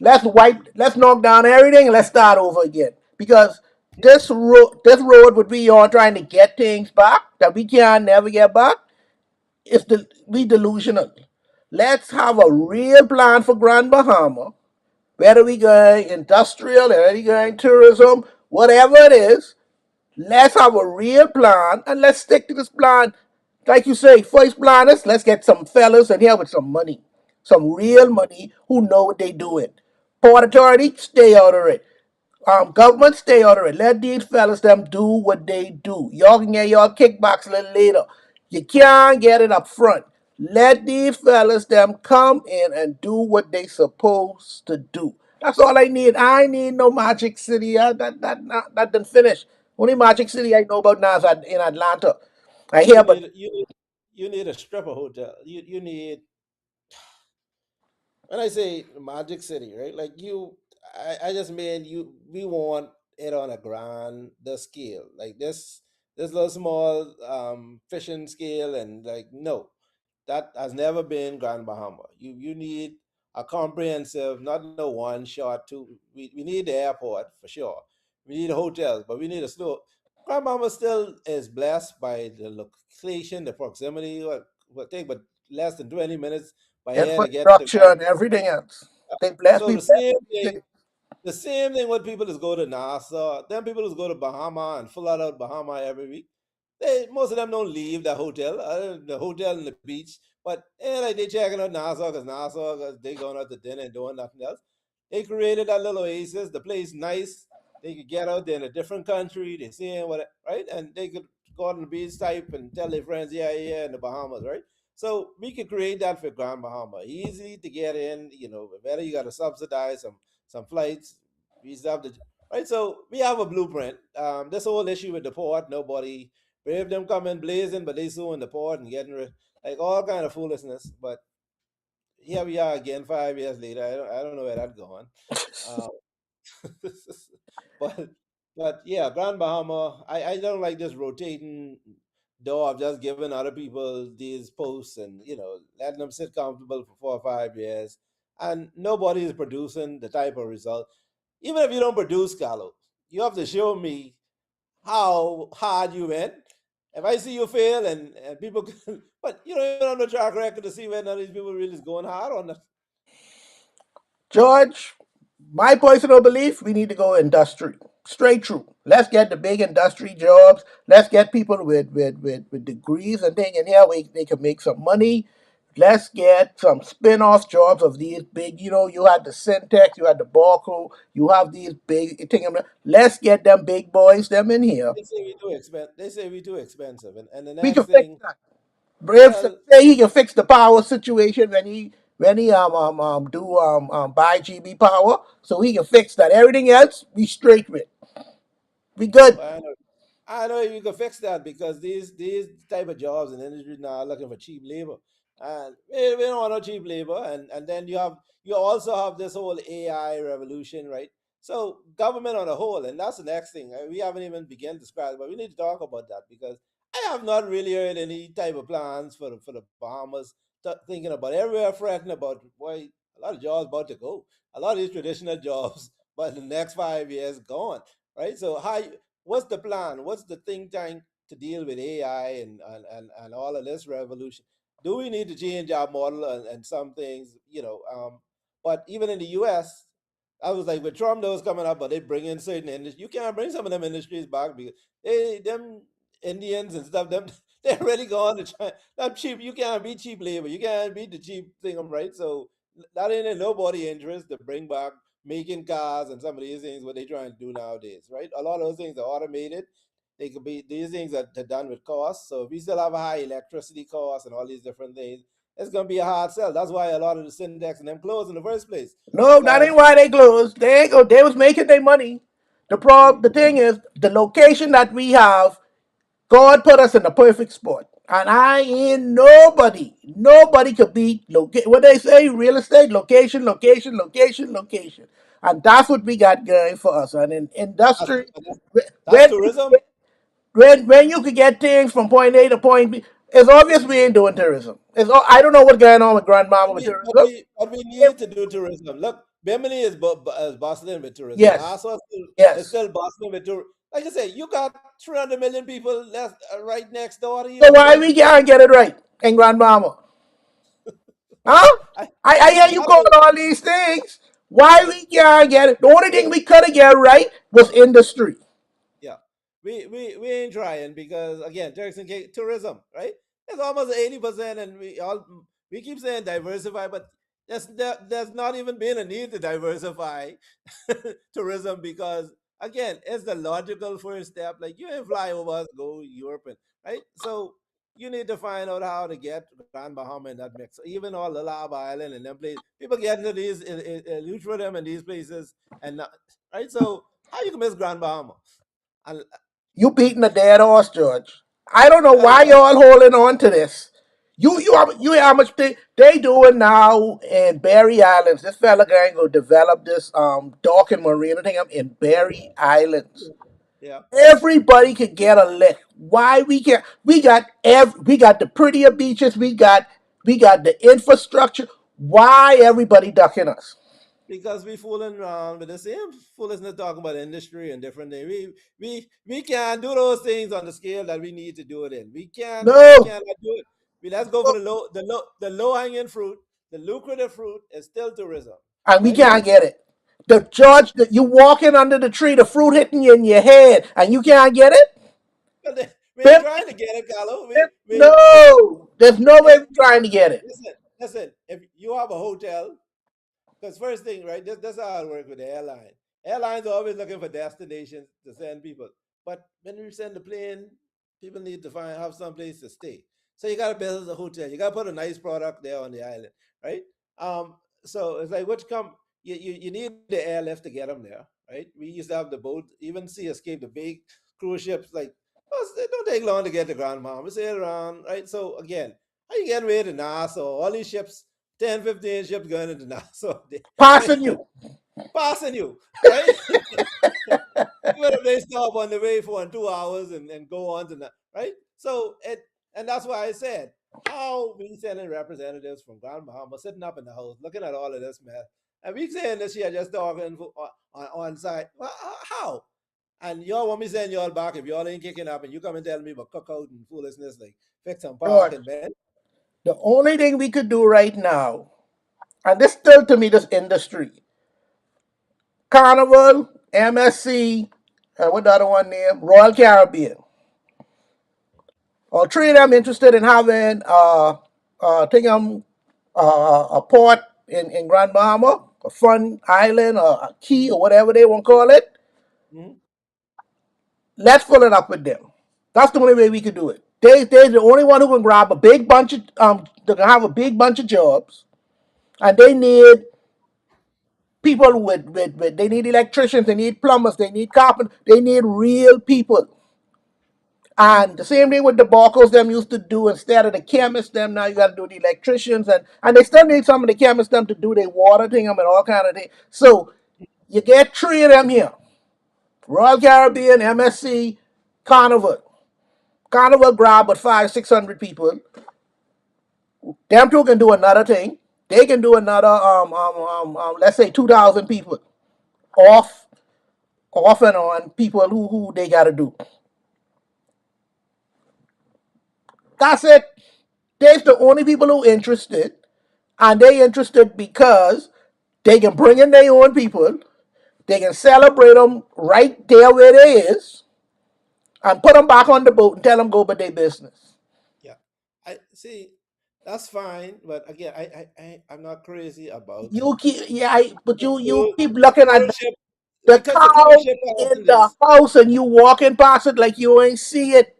Let's knock down everything and let's start over again. Because this road would be on trying to get things back that we can never get back. We delusional. Let's have a real plan for Grand Bahama, whether we going industrial, whether we going tourism, whatever it is. Let's have a real plan and let's stick to this plan. Like you say, first plan is let's get some fellas in here with some money, some real money who know what they doing. Port Authority, stay out of it. Government, stay out of it. Let these fellas them do what they do. Y'all can get y'all kickbacks a little later. You can't get it up front. Let these fellas them come in and do what they supposed to do. That's all I need. I need no Magic City. That didn't finish. Only Magic City I know about now is in Atlanta. I hear, You but need you need a stripper hotel. You need, when I say Magic City, right? Like I just mean we want it on a grander scale. Like this little small fishing scale, and like no, that has never been Grand Bahama. You need a comprehensive, not no one shot. We need the airport for sure. We need hotels, but we need a slow. Grand Bahama still is blessed by the location, the proximity, what thing, but less than 20 minutes by air to get to infrastructure Grand. and everything else. They bless So me. Bless me. the same thing when people just go to Nassau, then people just go to Bahama and full out Bahama every week. Most of them don't leave the hotel and the beach, but like they checking out Nassau because they going out to dinner and doing nothing else. They created that little oasis. The place nice. They could get out there in a different country. They seeing what right, and they could go on the beach type and tell their friends, yeah, in the Bahamas, right? So we could create that for Grand Bahama. Easy to get in. Whether you got to subsidize some flights, visa up the right. So we have a blueprint. This whole issue with the port, nobody brave them coming blazing, but they suing the port and getting like all kind of foolishness. But here we are again 5 years later. I don't know where that's going. Um, but yeah, Grand Bahama. I don't like this rotating door of just giving other people these posts and letting them sit comfortable for 4 or 5 years, and nobody is producing the type of result. Even if you don't produce, Carlo, you have to show me how hard you went. If I see you fail and people, but you don't even have no track record to see whether these people really is going hard on that. George, my personal belief, we need to go industry. Straight through. Let's get the big industry jobs. Let's get people with degrees and things in here where they can make some money. Let's get some spin-off jobs of these big, you had the Syntex, you had the Barco, you have these big things. Let's get them big boys, them in here. They say we too expensive. They say we too expensive, and the We next can fix thing, that. Brave well, say he can fix the power situation when he do buy GB power, so he can fix that. Everything else we straight with. We good. I know you can fix that because these type of jobs in the industry now are looking for cheap labor, and we don't want no cheap labor. And then you also have this whole AI revolution, right? So government on a whole, and that's the next thing. We haven't even begun to scratch, but we need to talk about that because I have not really heard any type of plans for the Bahamas. Thinking about everywhere, fretting about why a lot of jobs about to go, a lot of these traditional jobs, but in the next 5 years gone, right? So what's the plan? What's the think tank to deal with AI and all of this revolution? Do we need to change our model and some things, but even in the US, I was like, with Trump, that was coming up, but they bring in certain industries. You can't bring some of them industries back because them Indians and stuff, them they're really gone to try. That cheap. You can't beat cheap labor. You can't beat the cheap thing, right? So that ain't in nobody interest to bring back making cars and some of these things what they trying to do nowadays, right? A lot of those things are automated. They could be these things are done with costs. So if we still have a high electricity cost and all these different things, it's gonna be a hard sell. That's why a lot of the syntax and them closed in the first place. No, that Because ain't why they closed. They ain't go. They was making their money. The thing is, the location that we have, God put us in the perfect spot. And I ain't nobody could beat what they say, real estate, location, location, location, location. And that's what we got going for us. And in that's, industry, that's when tourism. when you could get things from point A to point B, it's obvious we ain't doing tourism. I don't know what's going on with Grandmama with tourism. But we need to do tourism. Look, Bimini is bustling with tourism. Yes, Nassau is yes. still bustling with tourism. Like I say, you got 300 million people left right next door to So you, why right? we can't get it right in Grandmama? Huh? I, I hear you I calling don't, all these things. Why yeah, we can't get it? The only thing we could have get right was industry. yeah. We ain't trying because again, Turks and tourism, right? It's almost 80%, and we keep saying diversify, but there's not even been a need to diversify tourism because again, it's the logical first step. Like you ain't fly over us, go Europe, right? So you need to find out how to get Grand Bahama in that mix. Even all the Lava Island and them places, people get into these, loot for them in these places, and not, right. So how you can miss Grand Bahama? And You beating a dead horse, George. I don't know well, why y'all holding on to this. You hear how much they doing now in Barry Islands. This fella going to develop this dock and marina thing up in Barry Islands. yeah, Everybody could get a lick. Why we can't? We got the prettier beaches. We got the infrastructure. Why everybody ducking us? because we fooling around with the same foolishness talking about industry and different things. We can't do those things on the scale that we need to do it in. We No, cannot do it. Let's go for the low hanging fruit. The lucrative fruit is still tourism, and we right? can't get it. The judge that you walking under the tree, the fruit hitting you in your head, and you can't get it. But we ain't Pimp, trying to get it, Carlo. pimp, We no, there's no way again. we're trying to get it. Listen. If you have a hotel, because first thing, right? That's how I work with the airline. Airlines are always looking for destinations to send people. But when you send the plane, people need to have some place to stay. So you gotta build a hotel. You gotta put a nice product there on the island, right? Um, so it's like which come you need the airlift to get them there, right? We used to have the boat, even Sea Escape, the big cruise ships, like it don't take long to get to Grand Bahama. We sail around, right? So again, how you getting ready to Nassau? All these ships 10, 15 ships going into Nassau. Passing you. Passing you, right? Even if they stop on the way for 2 hours and go on to that, right? So and that's why I said, how we sending representatives from Grand Bahama sitting up in the house looking at all of this mess, and we saying this here just talking on site. Well, how? And y'all want me send y'all back if y'all ain't kicking up, and you come and tell me about cookout and foolishness like fix some park George, and man. the only thing we could do right now, and this still to me, this industry, Carnival, MSC, what the other one name, Royal Caribbean. All three of them interested in having think a port in Grand Bahama, a fun island or a key or whatever they want to call it. Mhm. Let's fill it up with them. That's the only way we could do it. They're the only one who can grab a big bunch of they can have a big bunch of jobs, and they need people with they need electricians, they need plumbers, they need carpenters, they need real people. And the same thing with the Barcos them used to do instead of the chemists them. Now you got to do the electricians, and they still need some of the chemists them to do their water thing and all kind of things. So you get three of them here: Royal Caribbean, MSC, Carnival. Carnival grab with 500-600 people. Them two can do another thing. They can do another let's say 2,000 people off and on people who they got to do. That's it. They're the only people who interested, and they interested because they can bring in their own people, they can celebrate them right there where they is, and put them back on the boat and tell them go about their business. Yeah, I see. That's fine, but again, I'm not crazy about You keep but the you cruise, keep the looking at cruise ship the because the cruise cow ship in the passengers. house and you walking past it like you ain't see it.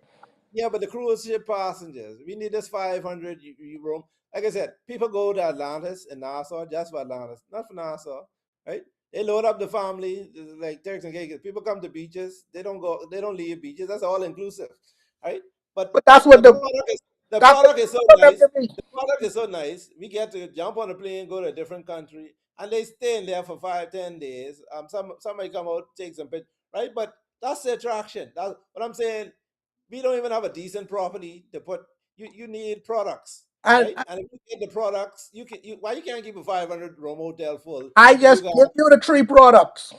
Yeah, but the cruise ship passengers. We need this 500 room. Like I said, people go to Atlantis and Nassau just for Atlantis, not for Nassau, right? They load up the family like Turks and Caicos. People come to beaches. They don't go. They don't leave beaches. That's all inclusive, right? But But that's what the that's product is so what them nice. to me. The product is so nice. We get to jump on a plane, go to a different country, and they stay in there for 5, 10 days. Somebody come out, take some pictures, right? But that's the attraction. That's what I'm saying. We don't even have a decent property to put. You need products, And right? And if you get the products, why you can't keep a 500 room hotel full I if you just got give you the three products: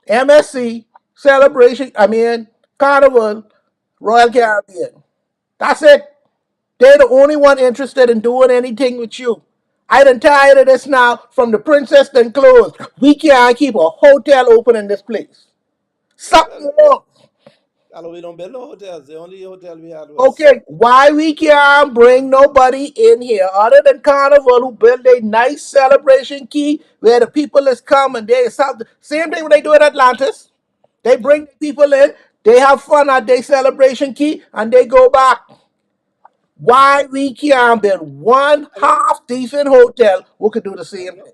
MSC, Celebration. I mean Carnival, Royal Caribbean. That's it. They're the only one interested in doing anything with you. I done tired of this now. From the princess done closed. We can't keep a hotel open in this place. Something wrong. Although we don't build no hotels. The only hotel we had was Okay, why we can't bring nobody in here other than Carnival who build a nice celebration key where the people is coming. They something same thing when they do in Atlantis. They bring the people in, they have fun at their celebration key, and they go back. Why we can't build one half decent hotel who could do the same thing?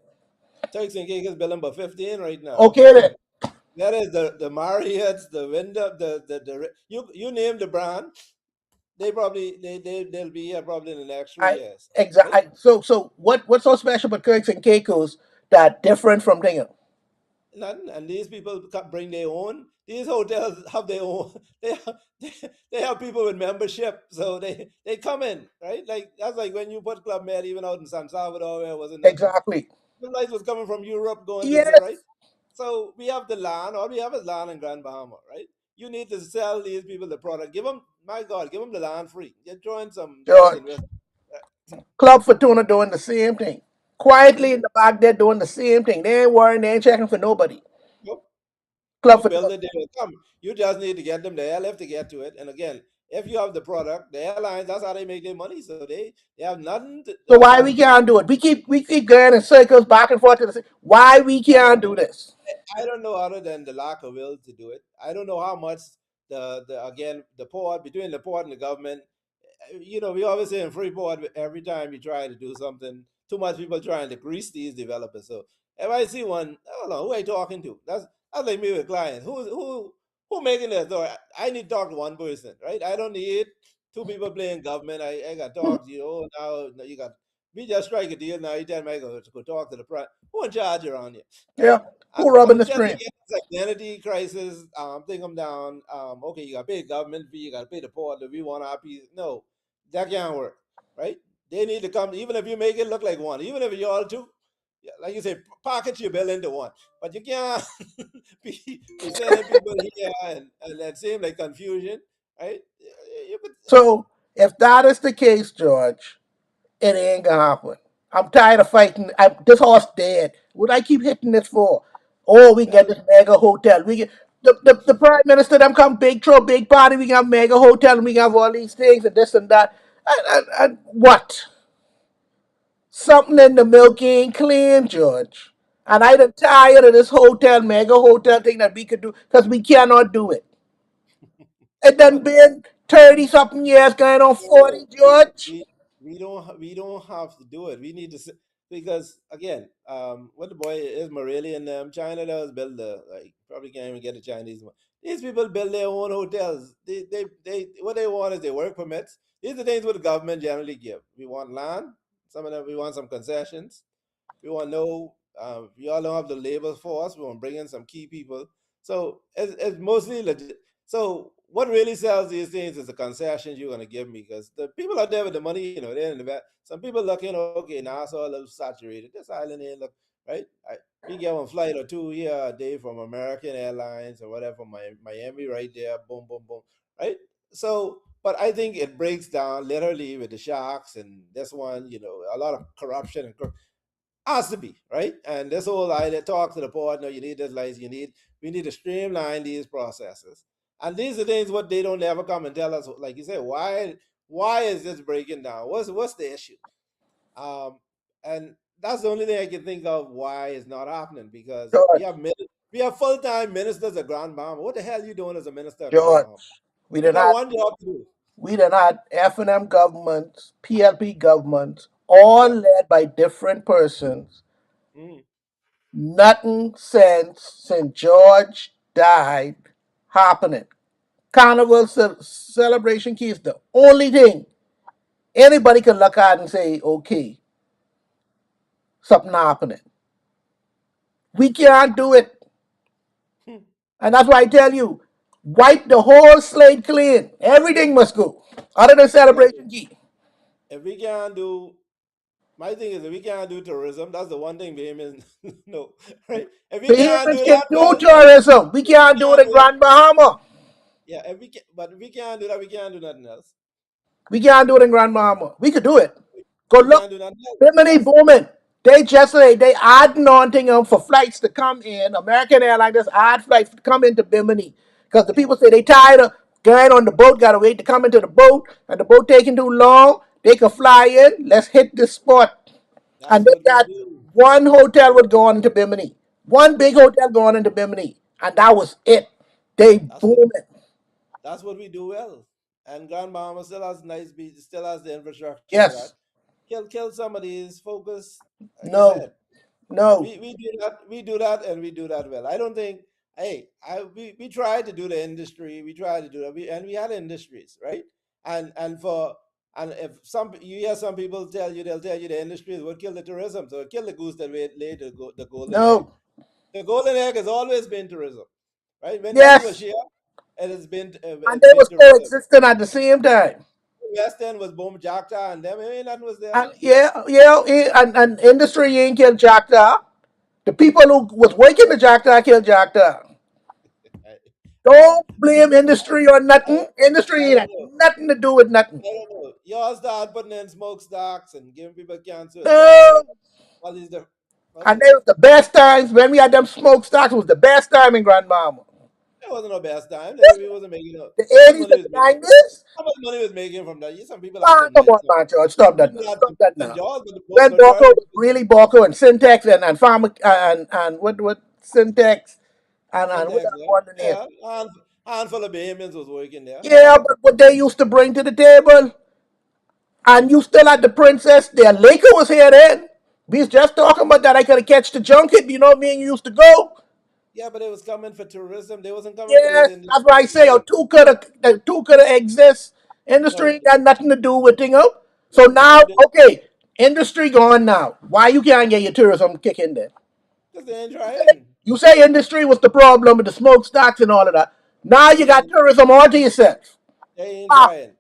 Turks and Caicos building about 15 right now. Okay then. That is the Marriott's, the Wyndham, the you name the brand, they'll be here probably in the next 3 years, right? Exactly. So what's so special about Kirks and Caicos that different from Dingham? Nothing. And these people bring their own. These hotels have their own. They have, they have people with membership, so they come in, right? Like that's like when you put Club Med even out in San Salvador, where it wasn't nothing. Exactly. The lights was coming from Europe, going to Yes. right. So we have the land. All we have is land in Grand Bahama, right? You need to sell these people the product. Give them, my God, give them the land free. Get join some direct George. investors. Club Fortuna doing the same thing. Quietly in the back there doing the same thing. They ain't worrying, they ain't checking for nobody. Nope. Club You Fortuna. build it, they will come. You just need to get them the airlift to get to it. And again, if you have the product, the airlines, that's how they make their money. So they have nothing to, So why we can't do it? We keep going in circles back and forth to the same. Why we can't do this? I don't know other than the lack of will to do it. I don't know how much the again the port between the port and the government. We always say in Freeport every time you try to do something, too much people trying to grease these developers. So if I see one, I don't know who I talking to. That's like me with clients. Who making this? Or I need to talk to one person, right? I don't need two people playing government. I got to talk to you. Oh, now you got we just strike a deal. Now you tell me I go talk to the prime. Who in charge around here, right? Yeah. Who rubbing the Until they stream? get this identity crisis, take them down. Okay, you got to pay government fee, you got to pay the port. Do we want our piece? No, that can't work, right? They need to come, even if you make it look like one, even if you're all two. Yeah, like you say, pocket your bill into one, but you can't be sending people here and that seem like confusion, right? So if that is the case, George, it ain't gonna happen. I'm tired of fighting. This horse dead. What I keep hitting this for? Oh, we can get Well, this mega hotel. We get the prime minister. Them come big, throw big party. We can have mega hotel. And we can have all these things and this and that. And what? Something in the milk ain't clean, George. And I done tired of this hotel, mega hotel thing that we could do because we cannot do it. It done well, been 30 something years, going on 40, no, George. we don't have to do it. We need to because again, what the boy is Morelli and China does build the like probably can't even get the Chinese one. These people build their own hotels. They what they want is their work permits. These are the things what the government generally give. We want land. Some of them we want some concessions. We want to know. We all don't have the labor force. We want to bring in some key people. So it's mostly legit. So what really sells these things is the concessions you're going to give me because the people out there with the money, they're in the back. Some people looking, okay, now it's all a little saturated. This island here, look, right? We get one flight or two here a day from American Airlines or whatever, Miami right there, boom, boom, boom, right? So, but I think it breaks down literally with the sharks and this one, a lot of corruption and has to be right. And this whole idea, talk to the board. No, you need this license. We need to streamline these processes. And these are things what they don't ever come and tell us. Like you said, why is this breaking down? What's the issue? And that's the only thing I can think of why it's not happening because George, we have full time ministers at Grand Bahama. What the hell are you doing as a minister at Grand George, Bahama? we You done got had one job to do. we done had F&M governments, PLP governments, all Yeah. led by different persons. Mm. Nothing since George died happening. Carnival celebration key is the only thing anybody can look at and say, okay, something happening. We can't do it. And that's why I tell you, wipe the whole slate clean. Everything must go. Other than Well, celebration key. if we can't do my thing is if we can't do tourism, that's the one thing Bahamians no, right? If we can't Bahamians do can that, do well, tourism. We can't we do it can't in do that. Grand Bahama. Yeah, but if we can't do that, we can't do nothing else. We can't do it in Grand Bahama. We could do it. Go We look. can't do nothing else. Bimini That's booming. They just they adding on thing for flights to come in. American Airlines just add flights to come into Bimini because the people say they tired of going on the boat. Got to wait to come into the boat, and the boat taking too long. They can fly in. Let's hit this spot, that's and they what we got do. one hotel would go on into Bimini. One big hotel going into Bimini, and that was it. They That's what booming. that's what we do well. And Grand Bahama still has nice beaches, still has the infrastructure for that. Yes. Kill some of these focus. Like I No. said, No. we do that, and we do that well. I don't think. Hey, we tried to do the industry. We tried to do that. We had industries, right? And if some you hear some people tell you, they'll tell you the industry is what killed the tourism. So it killed the goose that laid the golden egg. No. The golden egg has always been tourism, right? When nothing was Yes. here, And it's they been was tourism. coexisting at the same time. West End was boom Jakarta, and them ain't nothing was there. And and industry ain't killed Jakarta. The people who was working the Jakarta killed Jakarta. I, I, Don't blame industry or nothing. Industry I ain't don't had know. nothing to do with nothing. I don't know. Y'all start putting in smokestacks and giving people cancer and No. all these different. And Okay, they was the best times when we had them smokestacks was the best time in Grand Mama. that wasn't no best time. Listen, We wasn't making no. the How much 80s money and was the making? 90s. How much money was making from that? Some people had Ah, some come net. on, man, George. Stop Some that people now. had Stop that some now. jobs, but the When Borko majority was really Borko and Syntax and Farmer and what Syntax and what syntax. that Yeah, one name. yeah. Handful of Bahamians was working there. Yeah, but what they used to bring to the table, and you still had the princess. Their Laker was here then. We was just talking about that. I could catch the junket. You know, me and you used to go. Yeah, but it was coming for tourism. They wasn't coming for this Yes, industry. that's why I say Right? the two could have exist. Industry No, ain't got nothing to do with thing up. So the now, two did okay, industry gone now. Why you can't get your tourism kick in there? because they ain't trying. You say industry was the problem with the smokestacks and all of that. Now you They got ain't, tourism all to yourself. they ain't Ah, trying.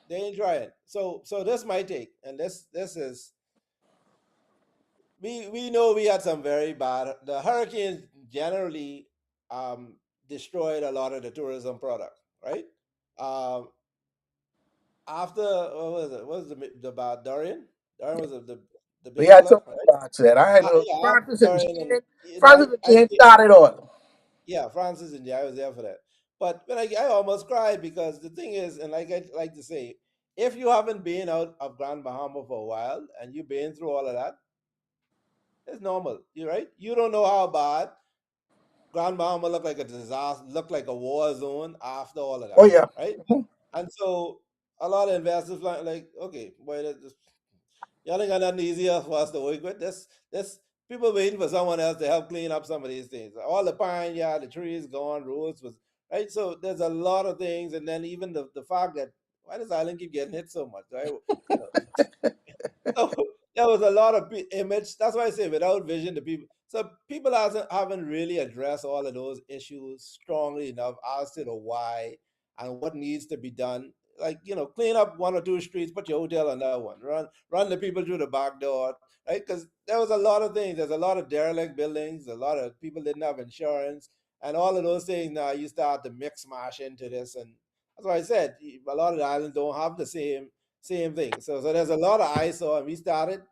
They ain't trying. So this my take, and this is we know we had some very bad. The hurricanes generally um, destroyed a lot of the tourism product, right? Um, After what was it? What was the bad Dorian? Dorian was the we big had fella, so much right? bad said. I know Yeah, after Francis and Dorian, and Jane. you know, Francis and Jane started all. yeah, Francis and I was there for that. But when I almost cried because the thing is, and like I like to say, if you haven't been out of Grand Bahama for a while and you've been through all of that, it's normal. You right? You don't know how bad Grand Bahama looked like a disaster, looked like a war zone after all of Oh that, yeah. right? And so a lot of investors like, okay, boy, y'all ain't got nothing easier for us to work with. This people waiting for someone else to help clean up some of these things. All the pine, yeah, the trees gone, roads was right. So there's a lot of things, and then even the fact that why does Island keep getting hit so much, right? You know, so there was a lot of image. That's why I say without vision, the people. So people haven't really addressed all of those issues strongly enough as to the why and what needs to be done. Like clean up one or two streets, put your hotel on that one. Run the people through the back door, right? Because there was a lot of things. There's a lot of derelict buildings. A lot of people didn't have insurance, and all of those things. Now you start to mix mash into this, and that's why I said a lot of the islands don't have the same thing. So there's a lot of ISO, and we started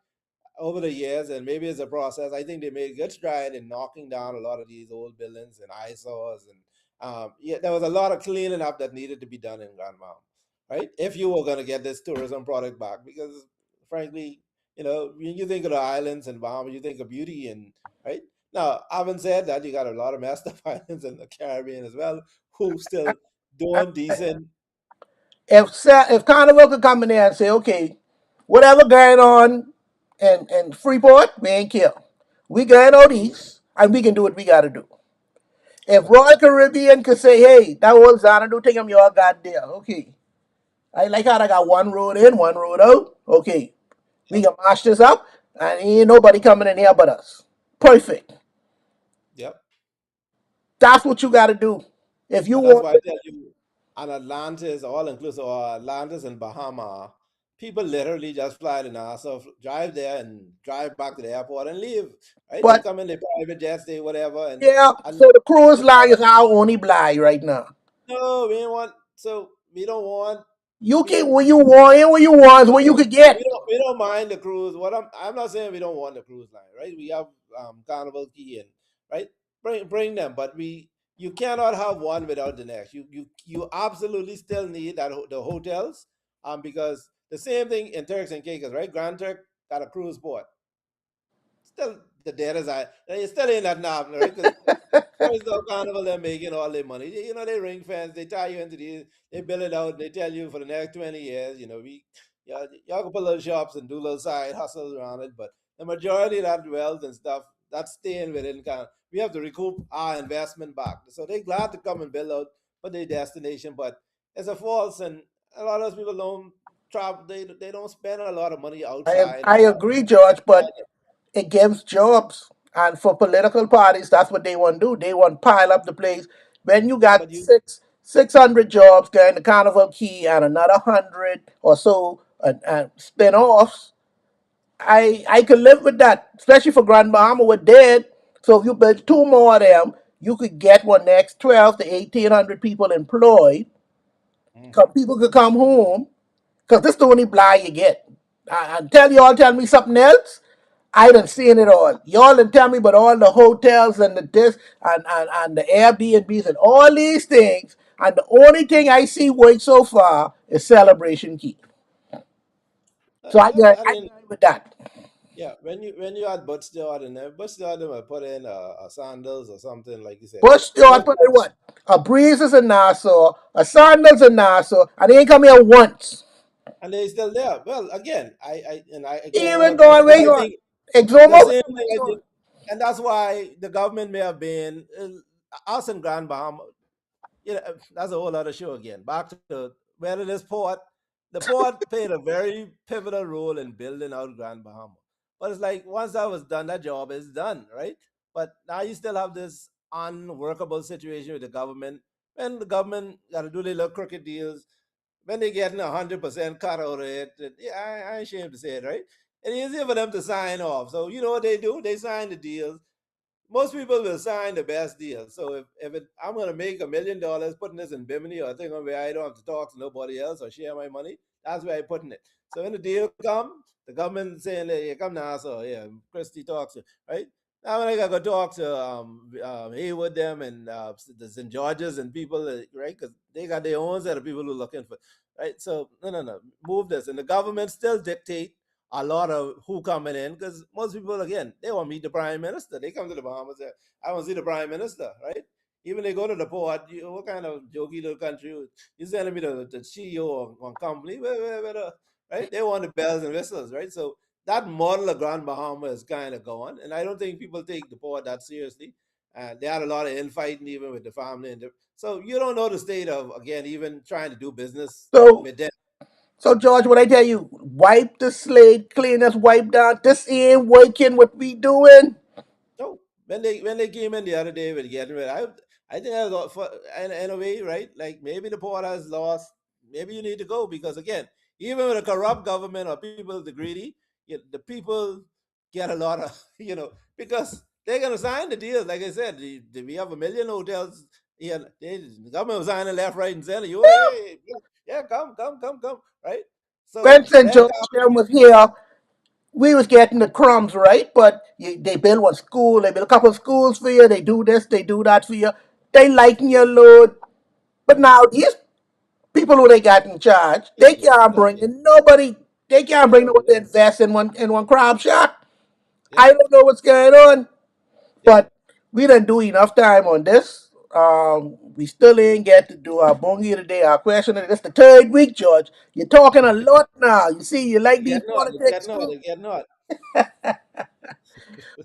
over the years, and maybe it's a process. I think they made good stride in knocking down a lot of these old buildings and eyesores, and yeah, there was a lot of cleaning up that needed to be done in Grand Mound, right? If you were going to get this tourism product back, because frankly, when you think of the islands and Bahamas, you think of beauty, and right now, having said that, you got a lot of messed up islands in the Caribbean as well, who still doing decent. If Carnival could come in there and say, okay, whatever going on in Freeport, we ain't kill. We going out east, and we can do what we got to do. If Royal Caribbean could say, hey, that whole Xanadu thing, I'm your god there. Okay. I like how I got one road in, one road out. Okay. We Yep, can mash this up, and ain't nobody coming in here but us. Perfect. yep. That's what you got to do. If you And that's want why I tell you, on Atlantis, all inclusive, or Atlantis and Bahama, people literally just fly to Nassau, drive there, and drive back to the airport and leave. Right? They but come in their private jets, they whatever, yeah, and so the cruise line is our only blind right now. no, we don't want. So we don't want. You can when you want and when you want, when you could get. We don't mind the cruise. I'm not saying we don't want the cruise line, right? We have Carnival Key and right, bring them, but you cannot have one without the next. You absolutely still need the hotels, because the same thing in Turks and Caicos, right? Grand Turk got a cruise port. Still the dead as I. It still ain't that knob, right? Because first of Carnival, they're making all their money. They ring fence, they tie you into they bill it out, they tell you for the next 20 years, y'all can put little shops and do little side hustles around it, but the majority of that wealth and stuff, that's staying within we have to recoup our investment back. So they're glad to come and build out for their destination, but it's a false, and a lot of those people don't travel, they don't spend a lot of money outside. I agree, George, but it gives jobs. And for political parties, that's what they want to do. They want to pile up the place. When you got But you 600 jobs going to Carnival Key and another 100 or so spin-offs, I could live with that, especially for Grand Bahama with dead. So if you build two more of them, you could get one next 12 to 1,800 people employed. Because people could come home, because this is the only blind you get. Tell me something else. I done seen it all. Y'all done tell me about all the hotels and the this and the Airbnbs and all these things. And the only thing I see work so far is Celebration Key. So I I mean, agree with that. yeah, when you had Bud Stewart and then Bud Stewart them put in a sandals or something like you said. Bush It Stewart looked put in like, what? A Breezes in Nassau, a Sandals in Nassau, and they ain't come here once. and they still there. Well, again, I He go even on. going But where I you want. think the Exomo, same where thing. you I going? think, and that's why the government may have been us in Grand Bahama. That's a whole other show again. Back to where it is port. The port played a very pivotal role in building out Grand Bahama. But it's like once that was done, that job is done, right? But now you still have this unworkable situation with the government. When the government got to do their little crooked deals, when they getting 100% cut out of it, yeah, I ain't ashamed to say it, right? It's easier for them to sign off. So you know what they do? They sign the deals. Most people will sign the best deal. So I'm gonna make $1 million putting this in Bimini or thing where I don't have to talk to nobody else or share my money, that's where I'm putting it. So when the deal come, the government saying, "Hey, come now, so yeah, Christie talks to right." Now when I gotta go talk to Haywood them and the St. George's and people, right? Because they got their own set of people who are looking for, right? So no, move this, and the government still dictate a lot of who coming in because most people again they want to meet the prime minister. They come to the Bahamas. I want to see the prime minister, right? Even they go to the port. What kind of jokey little country? You sending me to the CEO of one company? Right? They want the bells and whistles, right? So that model of Grand Bahama is kind of gone, and I don't think people take the port that seriously. And they had a lot of infighting even with the family, so you don't know the state of again even trying to do business So, with them. so George, what I tell you, wipe the slate, clean us, wipe down. This ain't working. What we doing? No, when they came in the other day with getting rid, I think I got for in a way, right? Like maybe the port has lost. Maybe you need to go because again, even with a corrupt government or people the greedy, the people get a lot of because they're gonna sign the deals. Like I said, we have a million hotels. Yeah, the government was signing left, right, and center. You hey, yeah, come, right? So When St. red George carpet. them was here, we was getting the crumbs, right? But they build one school, they build a couple of schools for you, they do this, they do that for you. They lighten your load. But now these people who they got in charge, they can't No, bring in nobody. They can't bring no, nobody to invest in one crab shack. yeah, I don't know what's going on, yeah. but we didn't do enough time on this. We still ain't get to do our bongi today. Our question today. This the third week, George. You're talking a lot now. You see, you like It's these getting on. It's politics getting on. too. It's getting on.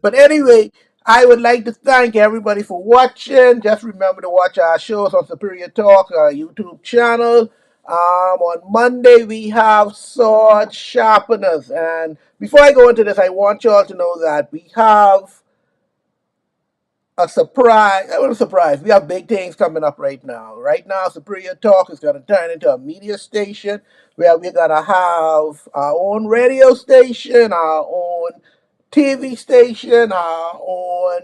But anyway, I would like to thank everybody for watching. Just remember to watch our shows on Superior Talk, our YouTube channel. On Monday, we have Sword Sharpeners. And before I go into this, I want you all to know that we have a surprise. I want a surprise. We have big things coming up right now. Right now, Superior Talk is going to turn into a media station where we're going to have our own radio station, our own TV station, our own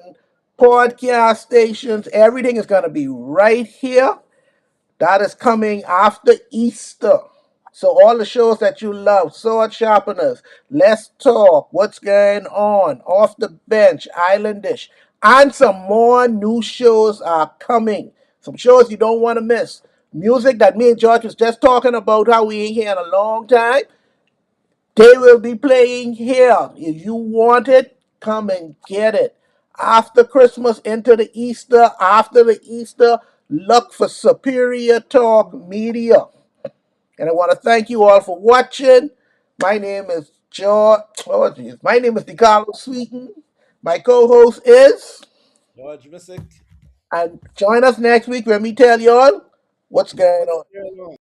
podcast stations. Everything is going to be right here. That is coming after Easter. So all the shows that you love, Sword Sharpeners, Let's Talk, What's Going On, Off the Bench, Islandish, and some more new shows are coming. Some shows you don't want to miss. Music that me and George was just talking about, how we ain't here in a long time. They will be playing here. If you want it, come and get it. After Christmas into the Easter, after the Easter, look for Superior Talk Media. And I want to thank you all for watching. My name is George. Oh, geez. My name is DeCarlo Sweeten. My co-host is, George Missick. and join us next week when we tell y'all what's going on.